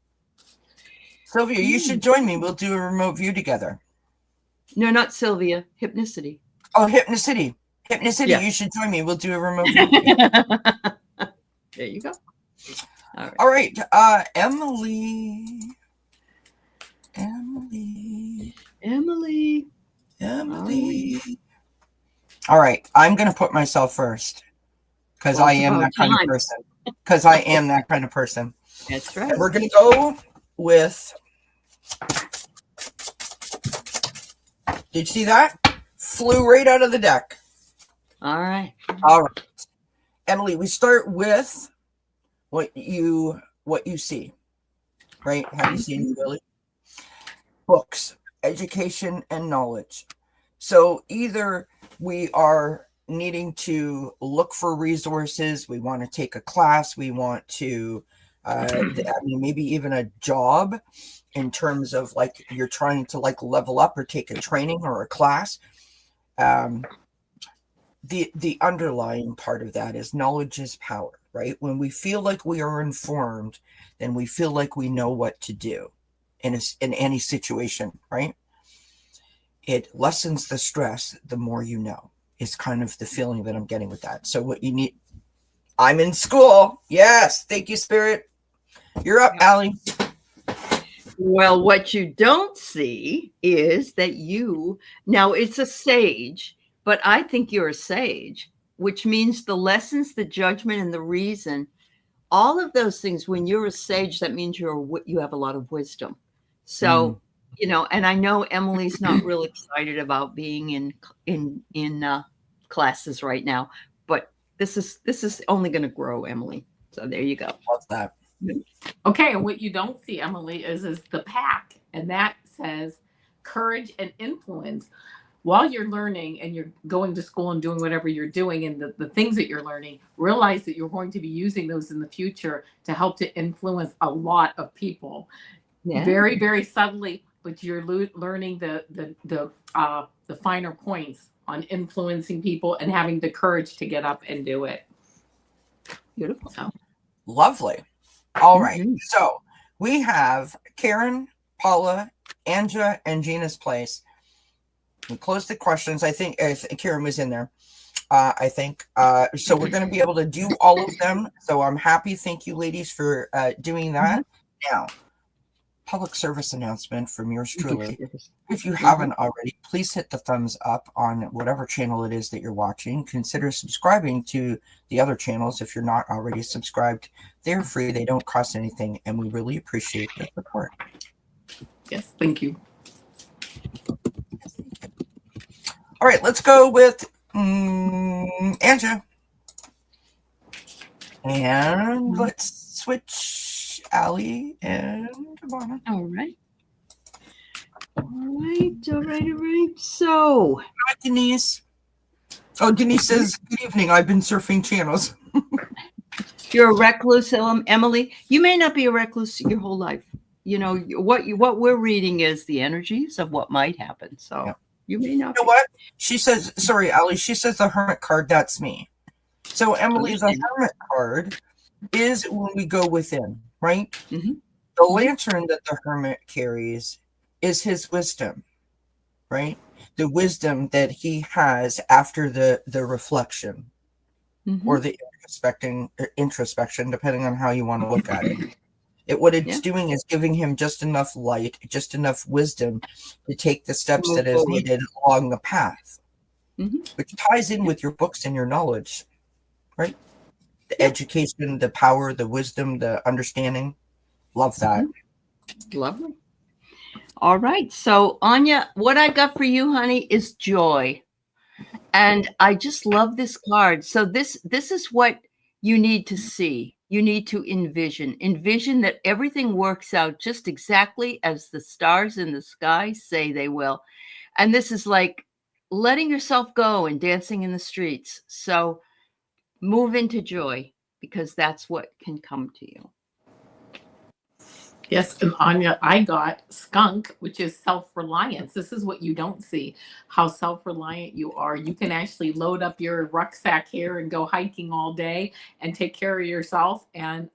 Sylvia, you should join me. We'll do a remote view together. No, not Sylvia. Hypnicity. Oh, Hypnocity. Hypnocity, Yeah. you should join me. We'll do a remote view. There you go. All right. Emily. All right. I'm going to put myself first because I am that kind of person. That's right. And we're going to go with. Did you see that? Flew right out of the deck. All right. Emily, we start with what you see, right? Have you seen Willie? Books, education, and knowledge. So either we are needing to look for resources, we want to take a class, we want to maybe even a job in terms of like you're trying to like level up or take a training or a class. The underlying part of that is knowledge is power, right? When we feel like we are informed, then we feel like we know what to do in any situation, right? It lessens the stress the more you know, is kind of the feeling that I'm getting with that. So what you need, I'm in school. Yes. Thank you, Spirit. You're up, Allie. Well, what you don't see is that now it's a sage, but I think you're a sage, which means the lessons, the judgment, and the reason, all of those things, when you're a sage, that means you have a lot of wisdom. So, and I know Emily's not real excited about being in classes right now, but this is only going to grow, Emily. So there you go. Love that. Okay, and what you don't see, Emily, is the pack, and that says courage and influence. While you're learning and you're going to school and doing whatever you're doing and the things that you're learning, realize that you're going to be using those in the future to help to influence a lot of people. Yeah. Very, very subtly, but you're learning the finer points on influencing people and having the courage to get up and do it. Beautiful. So. Lovely. All right. So we have Karen, Paula, Anja, and Gina's place. We closed the questions. I think Karen was in there. I think. So we're going to be able to do all of them. So I'm happy. Thank you, ladies, for doing that. Now, public service announcement from yours truly. If you haven't already, please hit the thumbs up on whatever channel it is that you're watching. Consider subscribing to the other channels if you're not already subscribed. They're free. They don't cost anything. And we really appreciate the support. Yes, thank you. All right, let's go with Andrew. And let's switch Aley and Avana. All right. All right. So, Hi, Denise. Oh, Denise says, good evening. I've been surfing channels. you're a recluse, Emily. You may not be a recluse your whole life. You know, what we're reading is the energies of what might happen. So Yeah. you may not. You know what? She says, sorry, Aley, she says the Hermit card, that's me. So, Emily, the Hermit card is when we go within, right? Mm-hmm. The lantern that the Hermit carries is his wisdom, right? The wisdom that he has after the reflection or the introspection, depending on how you want to look at it. What it's doing is giving him just enough light, just enough wisdom to take the steps that is needed along the path, which ties in with your books and your knowledge, right? The education, the power, the wisdom, the understanding. Love that. Lovely. All right. So, Anya, what I got for you, honey, is joy. And I just love this card. So this is what you need to see. You need to envision that everything works out just exactly as the stars in the sky say they will. And this is like letting yourself go and dancing in the streets. So move into joy, because that's what can come to you. Yes, and Anya, I got skunk, which is self-reliance. This is what you don't see, how self-reliant you are. You can actually load up your rucksack here and go hiking all day and take care of yourself. And,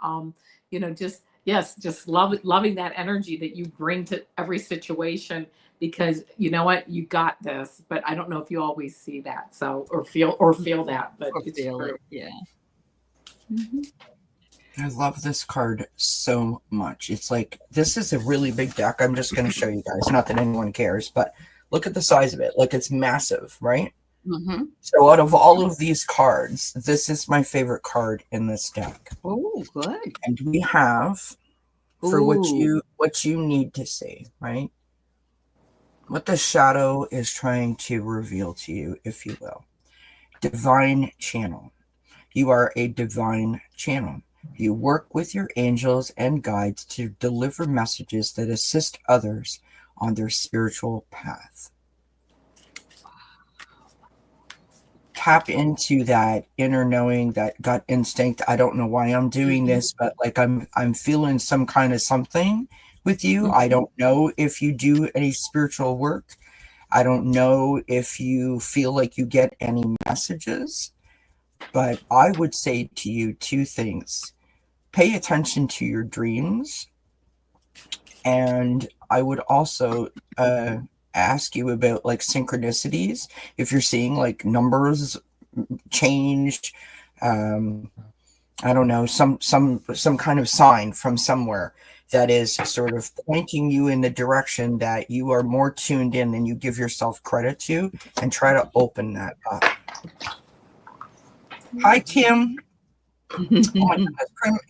just loving that energy that you bring to every situation, because you know what, you got this. But I don't know if you always see that, so or feel that, but it's true. Yeah. I love this card so much. It's like, this is a really big deck. I'm just going to show you guys. Not that anyone cares, but look at the size of it. Like, it's massive, right? So out of all of these cards, this is my favorite card in this deck. Oh, good. And we have, for what you need to see, right? What the shadow is trying to reveal to you, if you will. Divine channel. You are a divine channel. You work with your angels and guides to deliver messages that assist others on their spiritual path. Tap into that inner knowing, that gut instinct. I don't know why I'm doing this, but like I'm feeling some kind of something with you. I don't know if you do any spiritual work. I don't know if you feel like you get any messages. But I would say to you two things. Pay attention to your dreams. And I would also ask you about like synchronicities. If you're seeing like numbers change, I don't know, some kind of sign from somewhere that is sort of pointing you in the direction that you are more tuned in than you give yourself credit to, and try to open that up. Hi, Kim. Oh my goodness.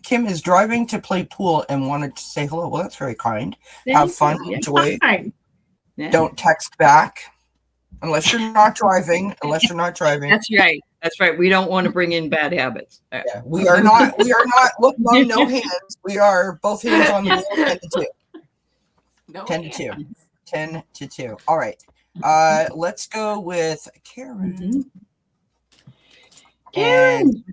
Kim is driving to play pool and wanted to say hello. Well, that's very kind. Have fun. Enjoy. Yeah. Don't text back unless you're not driving. That's right. That's right. We don't want to bring in bad habits. Yeah, we are not. Look, Mom, no hands. We are both hands on the wheel. 10 to 2. No 10 hands. to 2. 10 to 2. All right. Let's go with Karen. Karen.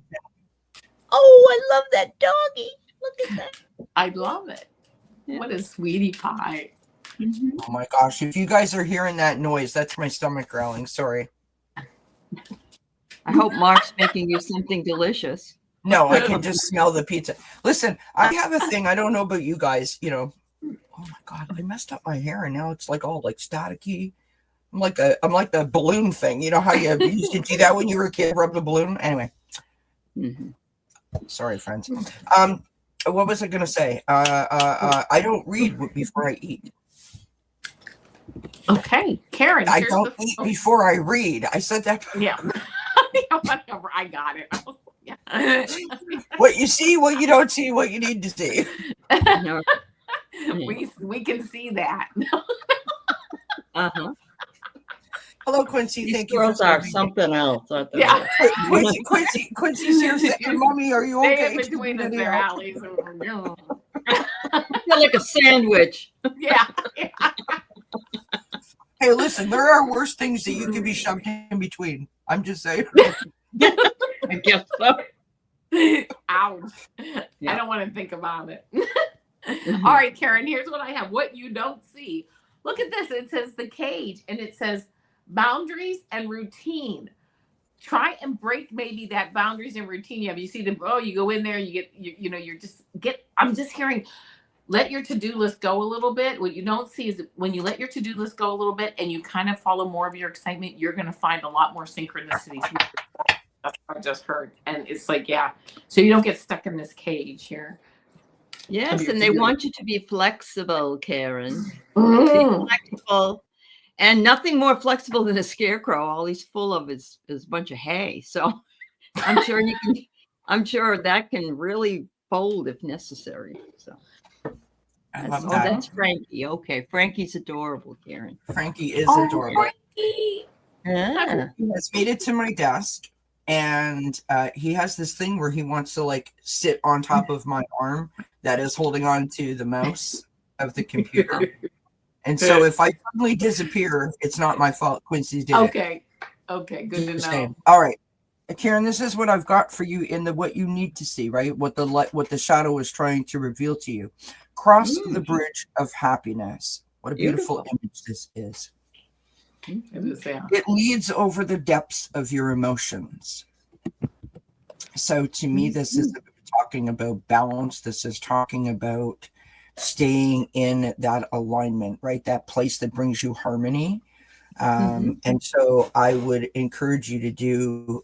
Oh, I love that doggy. Look at that. I love it. Yeah. What a sweetie pie. Oh my gosh. If you guys are hearing that noise, that's my stomach growling. Sorry. I hope Mark's making you something delicious. No, I can just smell the pizza. Listen, I have a thing. I don't know about you guys, oh my God, I messed up my hair and now it's like all like staticky. I'm like the balloon thing. You know how you used to do that when you were a kid, rub the balloon? Anyway. Sorry, friends. What was I going to say? I don't read before I eat. Okay, Karen. I don't eat before I read. I said that. Yeah. Whatever. I got it. Yeah. What you see, what you don't see, what you need to see. We can see that. Uh-huh. Hello, Quincy. These Thank you. girls are something else. Aren't they? Yeah. Quincy, seriously, mommy, are you Stay okay? in between us there, Aley. I feel like a sandwich. Yeah. Hey, listen, there are worse things that you could be shoved in between. I'm just saying. I guess so. Ouch. Yeah. I don't want to think about it. Mhm. All right, Karen, here's what I have. What you don't see. Look at this. It says the cage, and it says boundaries and routine. Try and break maybe that boundaries and routine you have. You see you go in there, I'm just hearing, let your to-do list go a little bit. What you don't see is when you let your to-do list go a little bit and you kind of follow more of your excitement, you're going to find a lot more synchronicities. That's what I just heard. And it's like, yeah. So you don't get stuck in this cage here. Yes, and they want you to be flexible, Karen. Mm. Be flexible. And nothing more flexible than a scarecrow. All he's full of is a bunch of hay. So I'm sure that can really fold if necessary. So I love that. That's Frankie. Okay. Frankie's adorable, Karen. Frankie is Oh, adorable. Frankie. Yeah. He has made it to my desk, and he has this thing where he wants to like sit on top of my arm that is holding on to the mouse of the computer. And so if I suddenly disappear, it's not my fault. Quincy's did it. Okay, good to know. Same. All right, Karen, this is what I've got for you in the what you need to see, right? What the shadow is trying to reveal to you. Cross the bridge of happiness. What a beautiful image this is. It leads over the depths of your emotions. So to me, this is talking about balance. This is talking about staying in that alignment, right? That place that brings you harmony. And so I would encourage you to do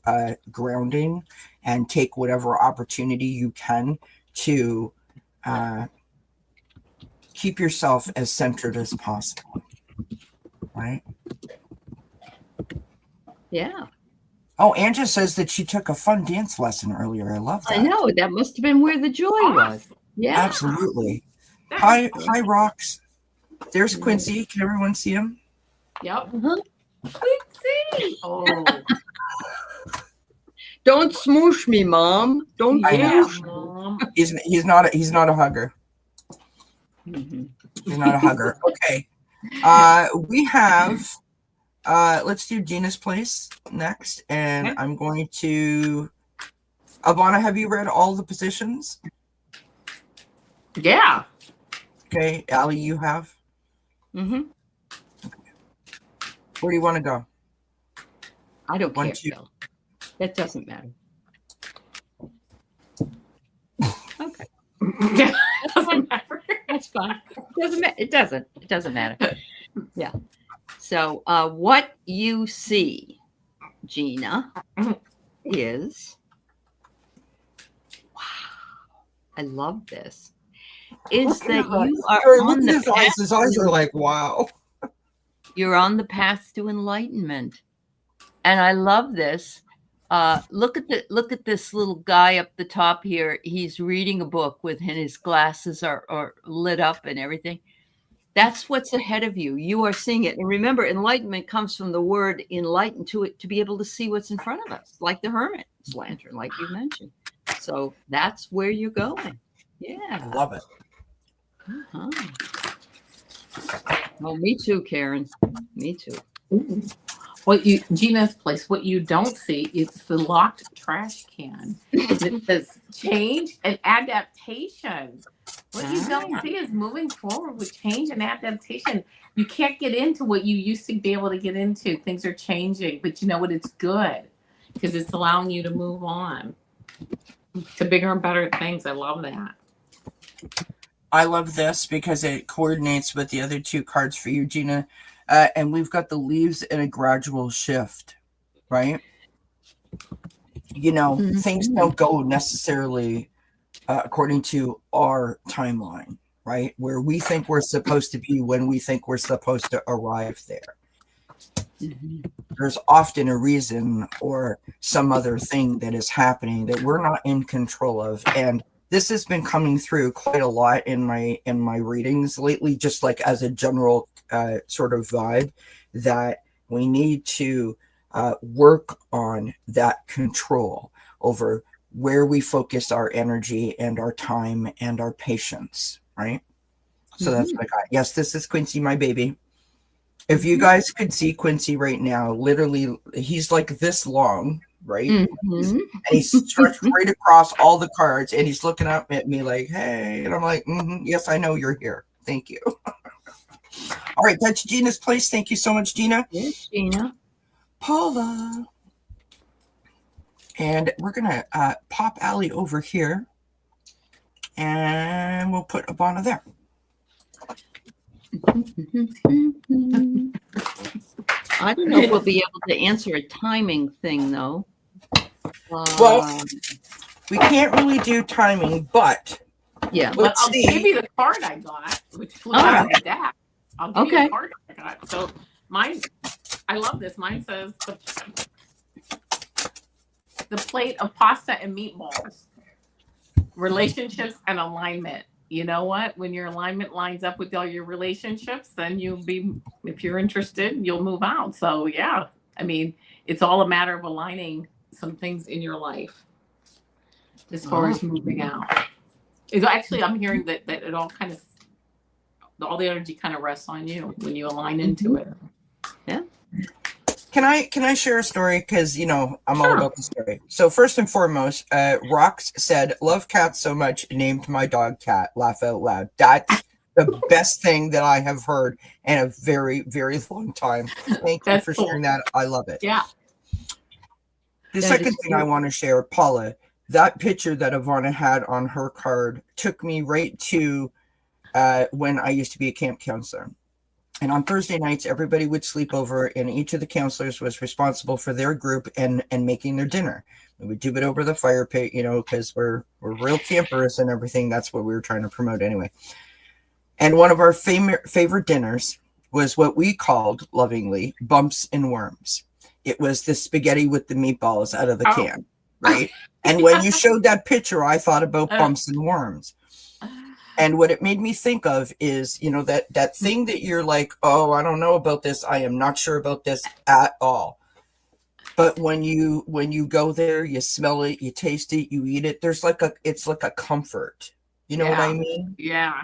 grounding and take whatever opportunity you can to keep yourself as centered as possible, right? Yeah. Oh, Angela says that she took a fun dance lesson earlier. I love that. I know. That must have been where the joy was. Yeah. Absolutely. Hi, Rox. There's Quincy. Can everyone see him? Yep. Quincy. Oh. Don't smoosh me, Mom. Don't smoosh me. Mom. He's not a hugger. He's not a hugger. Okay. We have let's do Gina's place next, and Okay. I'm going to Avana, have you read all the positions? Yeah. Okay, Aley, you have? Mm-hmm. Where do you want to go? I don't One, care, two. Phil. That doesn't matter. Okay. Doesn't matter. That's fine. It doesn't matter. Yeah. So what you see, Gina, is wow. I love this. Is that you are on the path. His eyes are like, wow. You're on the path to enlightenment. And I love this. Look at this little guy up the top here. He's reading a book and his glasses are lit up and everything. That's what's ahead of you. You are seeing it. And remember, enlightenment comes from the word enlighten, to be able to see what's in front of us, like the hermit's lantern, like you mentioned. So that's where you're going. Yeah. I love it. Uh-huh. Oh, me too, Karen. Me too. Gina's place, what you don't see is the locked trash can. It says change and adaptation. What you don't see is moving forward with change and adaptation. You can't get into what you used to be able to get into. Things are changing, but you know what? It's good because it's allowing you to move on to bigger and better things. I love that. I love this because it coordinates with the other two cards for you, Gina. And we've got the leaves in a gradual shift, right? You know, things don't go necessarily according to our timeline, right? Where we think we're supposed to be when we think we're supposed to arrive there. There's often a reason or some other thing that is happening that we're not in control of. And this has been coming through quite a lot in my readings lately, just like as a general sort of vibe that we need to work on that control over where we focus our energy and our time and our patience, right? So that's what I got. Yes, this is Quincy, my baby. If you guys could see Quincy right now, literally, he's like this long, right? And he's stretched right across all the cards, and he's looking up at me like, hey. And I'm like, yes, I know you're here. Thank you. All right, that's Gina's place. Thank you so much, Gina. Yes, Gina. Paula. And we're going to pop Aley over here, and we'll put Avana there. I don't know if we'll be able to answer a timing thing, though. Well, we can't really do timing, but yeah. I'll give you the card I got, which flew out of the deck. I'll give you the card I got. So mine, I love this. Mine says the plate of pasta and meatballs, relationships and alignment. You know what? When your alignment lines up with all your relationships, then if you're interested, you'll move out. So yeah, I mean, it's all a matter of aligning some things in your life as far as moving out. It's actually, I'm hearing that it all kind of, all the energy kind of rests on you when you align into it. Yeah. Can I share a story? Because, I'm all about the story. So first and foremost, Rox said, love cats so much, named my dog Cat. Laugh out loud. That's the best thing that I have heard in a very, very long time. Thank you for sharing that. I love it. Yeah. The second thing I want to share, Paula, that picture that Avana had on her card took me right to when I used to be a camp counselor. And on Thursday nights, everybody would sleep over, and each of the counselors was responsible for their group and making their dinner. We would do it over the fire pit, because we're real campers and everything. That's what we were trying to promote anyway. And one of our favorite dinners was what we called lovingly bumps and worms. It was the spaghetti with the meatballs out of the can, right? And when you showed that picture, I thought about bumps and worms. And what it made me think of is, that thing that you're like, oh, I don't know about this. I am not sure about this at all. But when you go there, you smell it, you taste it, you eat it. It's like a comfort. You know what I mean? Yeah.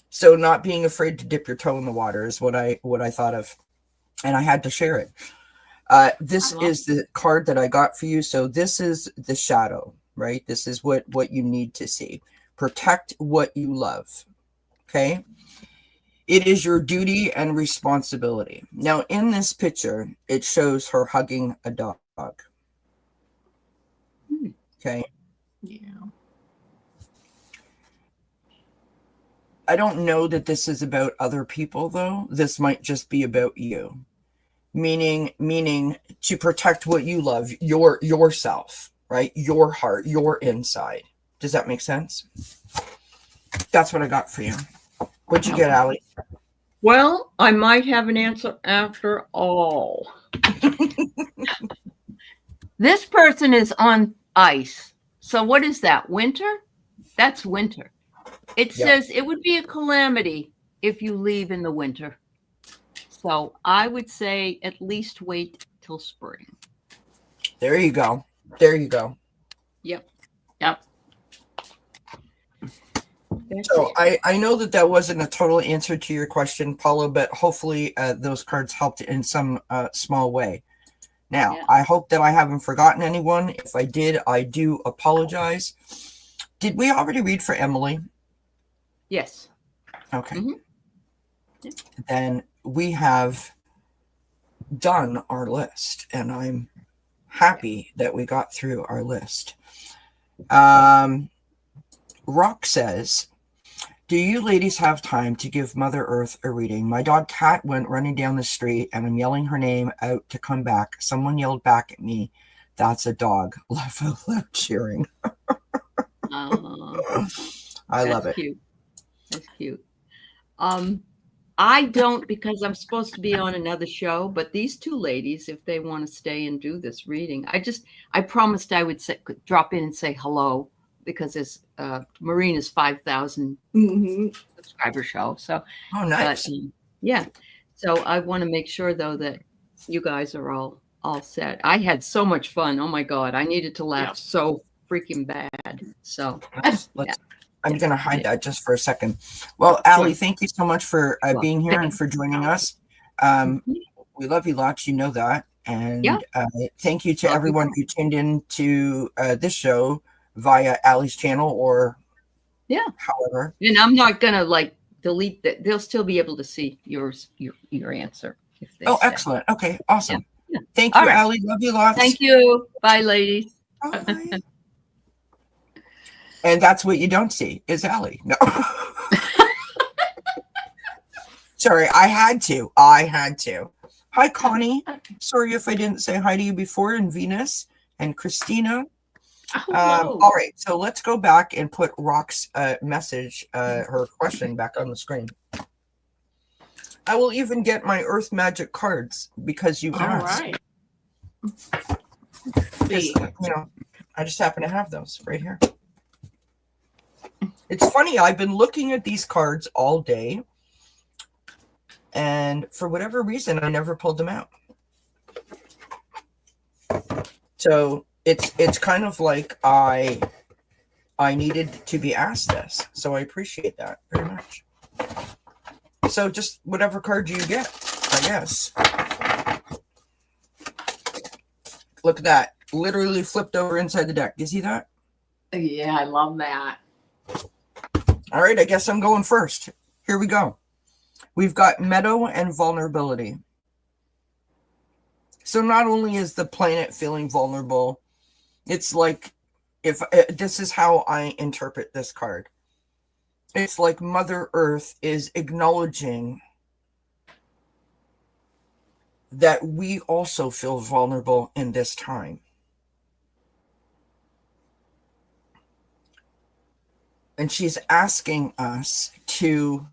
So not being afraid to dip your toe in the water is what I thought of, and I had to share it. This is the card that I got for you. So this is the shadow, right? This is what you need to see. Protect what you love. Okay. It is your duty and responsibility. Now, in this picture, it shows her hugging a dog. Okay. Yeah. I don't know that this is about other people, though. This might just be about you. Meaning to protect what you love, yourself, right? Your heart, your inside. Does that make sense? That's what I got for you. What'd you get, Aley? Well, I might have an answer after all. This person is on ice. So what is that? Winter? That's winter. It says it would be a calamity if you leave in the winter. So I would say at least wait till spring. There you go. There you go. Yep. So I know that wasn't a total answer to your question, Paula, but hopefully those cards helped in some small way. Now, I hope that I haven't forgotten anyone. If I did, I do apologize. Did we already read for Emily? Yes. Okay. Then we have done our list, and I'm happy that we got through our list. Rock says, do you ladies have time to give Mother Earth a reading? My dog Cat went running down the street, and I'm yelling her name out to come back. Someone yelled back at me, that's a dog. Laugh out loud cheering. I love it. Cute. That's cute. I don't, because I'm supposed to be on another show, but these two ladies, if they want to stay and do this reading, I promised I would drop in and say hello, because it's Marina's 5,000 subscriber show. So, oh, nice. Yeah. So I want to make sure though that you guys are all set. I had so much fun. Oh my God. I needed to laugh so freaking bad. So I'm going to hide that just for a second. Well, Aley, thank you so much for being here and for joining us. We love you lots. You know that. And thank you to everyone who tuned in to this show via Aley's channel or however. And I'm not going to like delete that. They'll still be able to see your answer. If they say. Excellent. Okay. Awesome. Thank you, Aley. Love you lots. Thank you. Bye, ladies. Bye. And that's what you don't see is Aley. No. Sorry, I had to. Hi, Connie. Sorry if I didn't say hi to you before, and Venus and Christina. All right, so let's go back and put Rock's message, her question back on the screen. I will even get my Earth Magic cards because you asked. All right. I just happen to have those right here. It's funny, I've been looking at these cards all day, and for whatever reason, I never pulled them out. So it's kind of like I needed to be asked this, so I appreciate that very much. So just whatever card you get, I guess. Look at that. Literally flipped over inside the deck. You see that? Yeah, I love that. All right, I guess I'm going first. Here we go. We've got meadow and vulnerability. So not only is the planet feeling vulnerable, it's like, if this is how I interpret this card. It's like Mother Earth is acknowledging that we also feel vulnerable in this time. And she's asking us to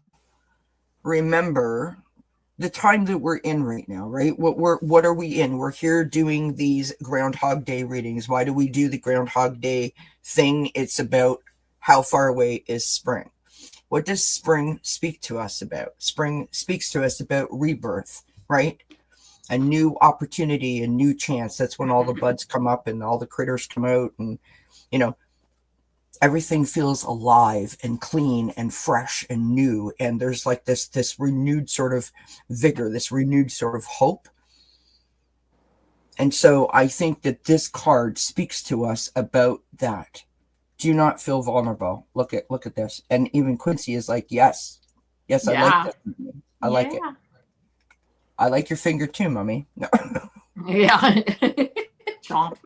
remember the time that we're in right now, right? What are we in? We're here doing these Groundhog Day readings. Why do we do the Groundhog Day thing? It's about how far away is spring. What does spring speak to us about? Spring speaks to us about rebirth, right? A new opportunity, a new chance. That's when all the buds come up and all the critters come out, and everything feels alive and clean and fresh and new. And there's like this renewed sort of vigor, this renewed sort of hope. And so I think that this card speaks to us about that. Do not feel vulnerable. Look at this. And even Quincy is like, yes, I like this. I like it. I like your finger too, Mommy. No. Yeah. Chomp.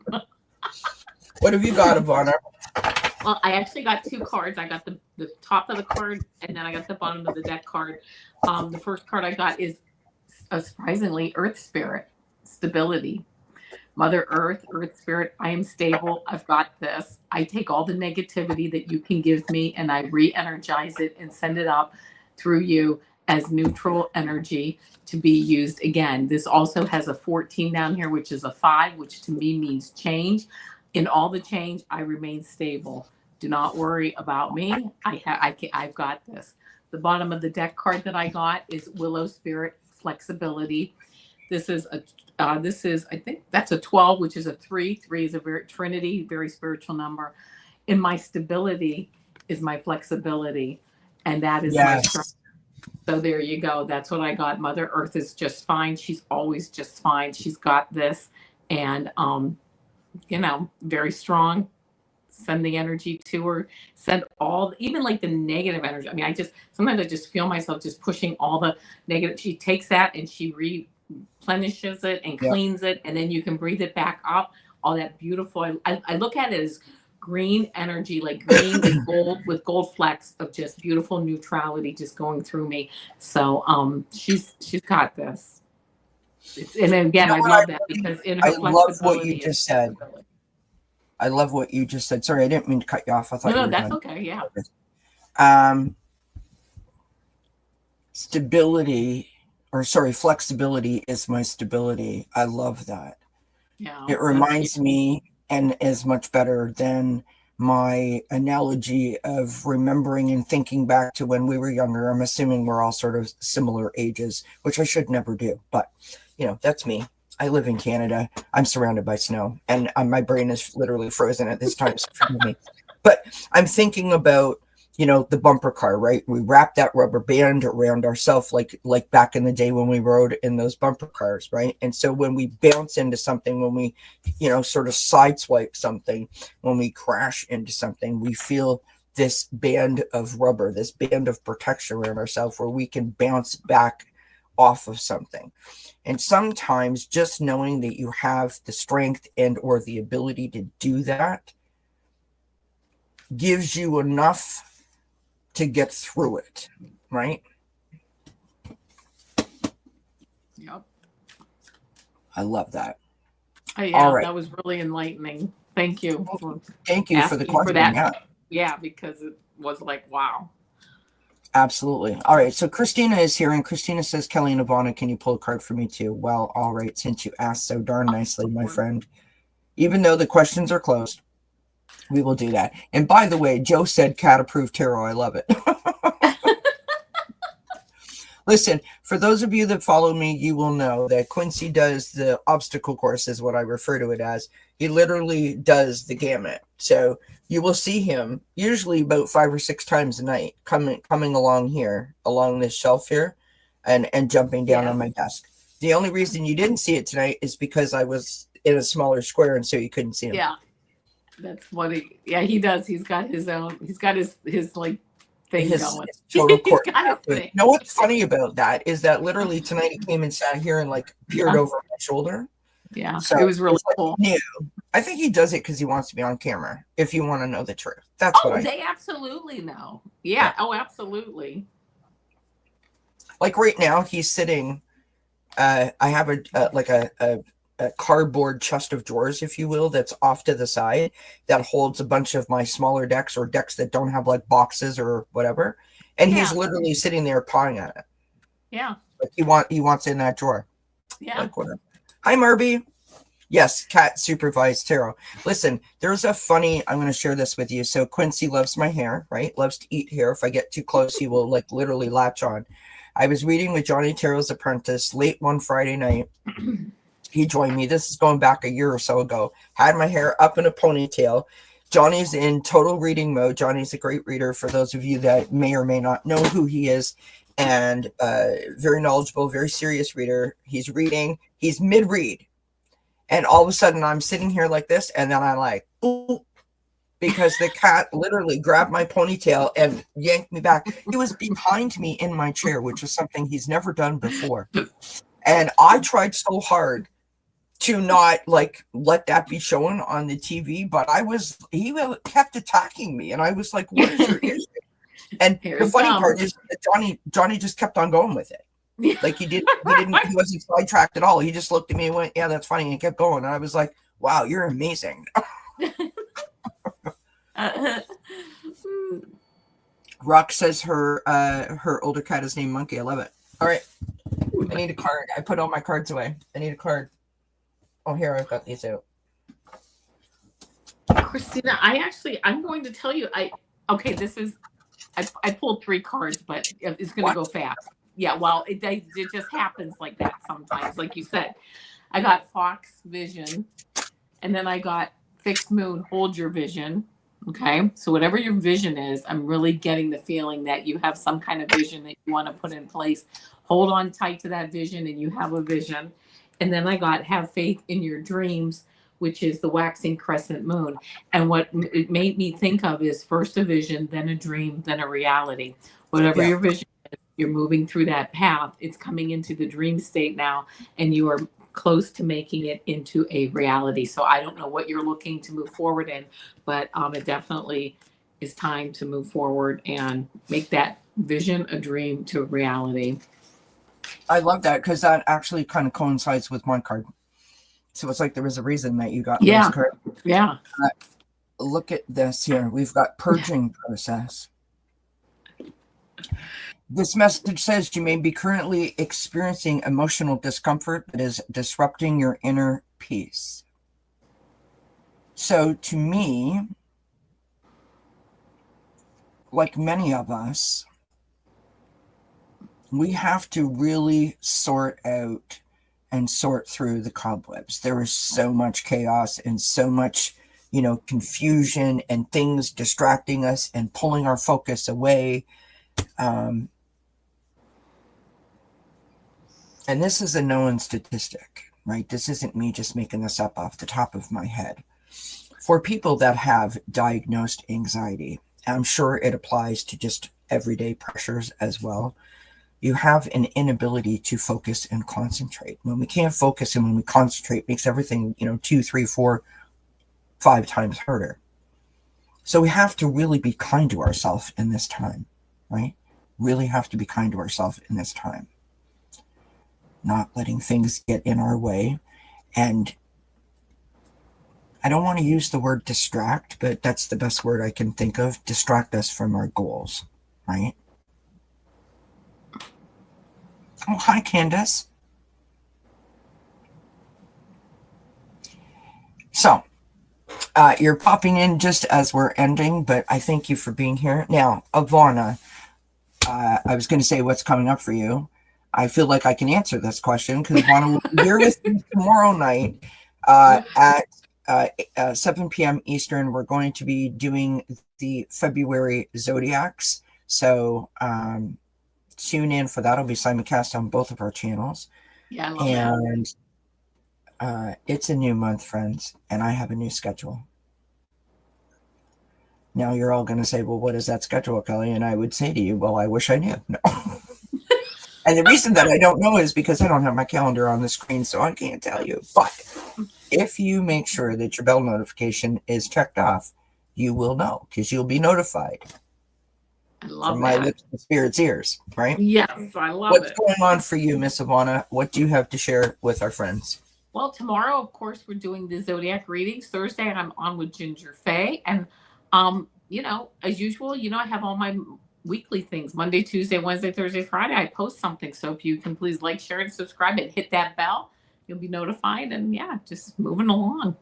What have you got, Avana? Well, I actually got two cards. I got the top of the card, and then I got the bottom of the deck card. The first card I got is surprisingly Earth Spirit, stability. Mother Earth, Earth Spirit, I am stable. I've got this. I take all the negativity that you can give me, and I re-energize it and send it up through you as neutral energy to be used again. This also has a 14 down here, which is a 5, which to me means change. In all the change, I remain stable. Do not worry about me. I've got this. The bottom of the deck card that I got is Willow Spirit, flexibility. This is I think that's a 12, which is a 3. 3 is a very Trinity, very spiritual number. And my stability is my flexibility, and that is my strength. So there you go. That's what I got. Mother Earth is just fine. She's always just fine. She's got this, and very strong. Send the energy to her. Send all, even like the negative energy. I mean, sometimes I just feel myself just pushing all the negative. She takes that and she replenishes it and cleans it, and then you can breathe it back up. All that beautiful. I look at it as green energy, like green with gold flecks of just beautiful neutrality just going through me. So she's got this. And again, I love that because in her flexibility. I love what you just said. I love what you just said. Sorry, I didn't mean to cut you off. I thought no, that's okay. Yeah. Flexibility is my stability. I love that. Yeah. It reminds me and is much better than my analogy of remembering and thinking back to when we were younger. I'm assuming we're all sort of similar ages, which I should never do, but you know, that's me. I live in Canada. I'm surrounded by snow, and my brain is literally frozen at this time. So forgive me. But I'm thinking about, you know, the bumper car, right? We wrap that rubber band around ourselves, like back in the day when we rode in those bumper cars, right? And so when we bounce into something, when we, you know, sort of sideswipe something, when we crash into something, we feel this band of rubber, this band of protection around ourselves where we can bounce back off of something. And sometimes just knowing that you have the strength and or the ability to do that gives you enough to get through it, right? Yep. I love that. Yeah, all right. That was really enlightening. Thank you. Thank you for the question. For that. Yeah, because it was like, wow. Absolutely. All right. So Christina is here, and Christina says, Kelly and Avana, can you pull a card for me too? Well, all right. Since you asked so darn nicely, my friend, even though the questions are closed, we will do that. And by the way, Joe said cat approved tarot. I love it. Listen, for those of you that follow me, you will know that Quincy does the obstacle course, is what I refer to it as. He literally does the gamut. So you will see him usually about 5 or 6 times a night coming along here, along this shelf here, and jumping down on my desk. The only reason you didn't see it tonight is because I was in a smaller square, and so you couldn't see him. Yeah, that's what he does. He's got his own. He's got his like thing going. His total court. You know what's funny about that is that literally tonight he came and sat here and like peered over my shoulder. Yeah, so it was really cool. New. I think he does it because he wants to be on camera. If you want to know the truth, that's what they absolutely know. Yeah. Oh, absolutely. Like right now, he's sitting. I have a cardboard chest of drawers, if you will, that's off to the side that holds a bunch of my smaller decks or decks that don't have like boxes or whatever. And he's literally sitting there pawing at it. Yeah. Like he wants in that drawer. Yeah. Like whatever. Hi, Marby. Yes, cat supervised tarot. Listen, there's a funny, I'm going to share this with you. So Quincy loves my hair, right? Loves to eat hair. If I get too close, he will like literally latch on. I was reading with Johnny Tarot's Apprentice late one Friday night. He joined me. This is going back a year or so ago. Had my hair up in a ponytail. Johnny's in total reading mode. Johnny's a great reader for those of you that may or may not know who he is. And very knowledgeable, very serious reader. He's reading. He's mid-read. And all of a sudden, I'm sitting here like this. And then I'm like, ooh, because the cat literally grabbed my ponytail and yanked me back. He was behind me in my chair, which is something he's never done before. And I tried so hard to not like let that be shown on the TV, but he kept attacking me, and I was like, what is your issue? And the funny part is that Johnny just kept on going with it. Like he wasn't sidetracked at all. He just looked at me and went, yeah, that's funny, and kept going. And I was like, wow, you're amazing. Rock says her older cat is named Monkey. I love it. All right. I need a card. I put all my cards away. I need a card. Oh, here, I've got these out. Christina, I'm going to tell you, I pulled 3 cards, but it's going to go fast. Yeah, well, it just happens like that sometimes. Like you said, I got Fox Vision, and then I got Fixed Moon, Hold Your Vision. Okay, so whatever your vision is, I'm really getting the feeling that you have some kind of vision that you want to put in place. Hold on tight to that vision, and you have a vision. And then I got Have Faith in Your Dreams, which is the waxing crescent moon. And what it made me think of is first a vision, then a dream, then a reality. Whatever your vision is, you're moving through that path. It's coming into the dream state now, and you are close to making it into a reality. So I don't know what you're looking to move forward in, but it definitely is time to move forward and make that vision a dream to a reality. I love that because that actually kind of coincides with my card. So it's like there was a reason that you got this card. Yeah. Look at this here. We've got purging process. This message says you may be currently experiencing emotional discomfort that is disrupting your inner peace. So to me, like many of us, we have to really sort out and sort through the cobwebs. There is so much chaos and so much, confusion and things distracting us and pulling our focus away. And this is a known statistic, right? This isn't me just making this up off the top of my head. For people that have diagnosed anxiety, I'm sure it applies to just everyday pressures as well. You have an inability to focus and concentrate. When we can't focus and when we concentrate, it makes everything, 2, 3, 4, 5 times harder. So we have to really be kind to ourselves in this time, right? Really have to be kind to ourselves in this time. Not letting things get in our way. And I don't want to use the word distract, but that's the best word I can think of. Distract us from our goals, right? Oh, hi, Candace. So, you're popping in just as we're ending, but I thank you for being here. Now, Avana, I was going to say what's coming up for you. I feel like I can answer this question because Avana will be here with me tomorrow night at 7 p.m. Eastern. We're going to be doing the February Zodiacs. So, tune in for that. It'll be simulcast on both of our channels. Yeah, I love that. And it's a new month, friends, and I have a new schedule. Now you're all going to say, well, what is that schedule, Kelly? And I would say to you, well, I wish I knew. No. And the reason that I don't know is because I don't have my calendar on the screen, so I can't tell you. But if you make sure that your bell notification is checked off, you will know because you'll be notified. I love from that. my lips to spirit's ears, right? Yes, I love What's it. going on for you, Miss Avana? What do you have to share with our friends? Well, tomorrow, of course, we're doing the Zodiac readings. Thursday, I'm on with Ginger Faye. And, as usual, I have all my weekly things. Monday, Tuesday, Wednesday, Thursday, Friday, I post something. So if you can please like, share, and subscribe and hit that bell, you'll be notified. And yeah, just moving along.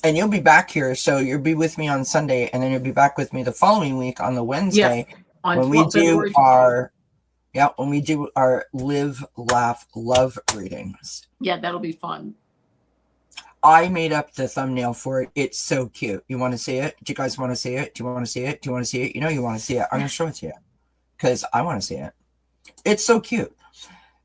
And you'll be back here. So you'll be with me on Sunday, and then you'll be back with me the following week on the Wednesday. Yes, on when we do our Live, Laugh, Love readings. Yeah, that'll be fun. I made up the thumbnail for it. It's so cute. You want to see it? Do you guys want to see it? Do you want to see it? Do you want to see it? You want to see it. I'm going to show it to you because I want to see it. It's so cute.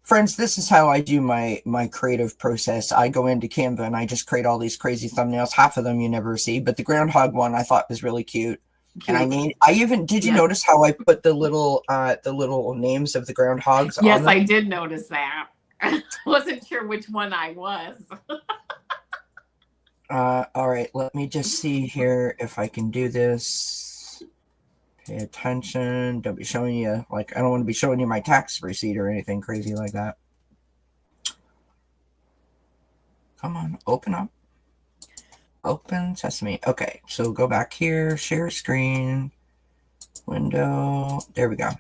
Friends, this is how I do my creative process. I go into Canva and I just create all these crazy thumbnails. Half of them you never see, but the Ground Hog one I thought was really cute. And did you notice how I put the little names of the Ground Hogs on them? Yes, I did notice that. I wasn't sure which one I was. All right, let me just see here if I can do this. Pay attention. Don't be showing you, I don't want to be showing you my tax receipt or anything crazy like that. Come on, open up. Open sesame. Okay, so go back here, share screen, window. There we go.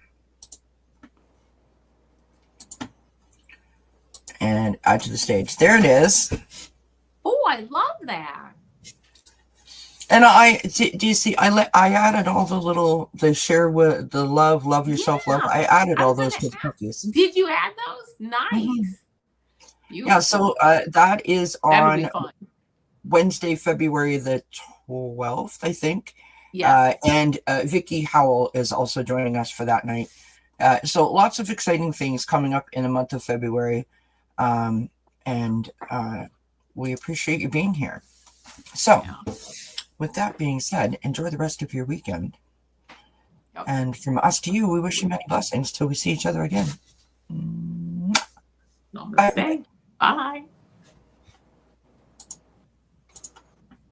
And add to the stage. There it is. Oh, I love that. And do you see, I added all the share with the love yourself, love. I added all those with cookies. Did you add those? Nice. Mm-hmm. Yeah, so that is on Wednesday, February the 12th, I think. Yeah. And Vicky Howell is also joining us for that night. So lots of exciting things coming up in the month of February. And we appreciate you being here. So with that being said, enjoy the rest of your weekend. Yep. And from us to you, we wish you many blessings till we see each other again. Bye. Bye.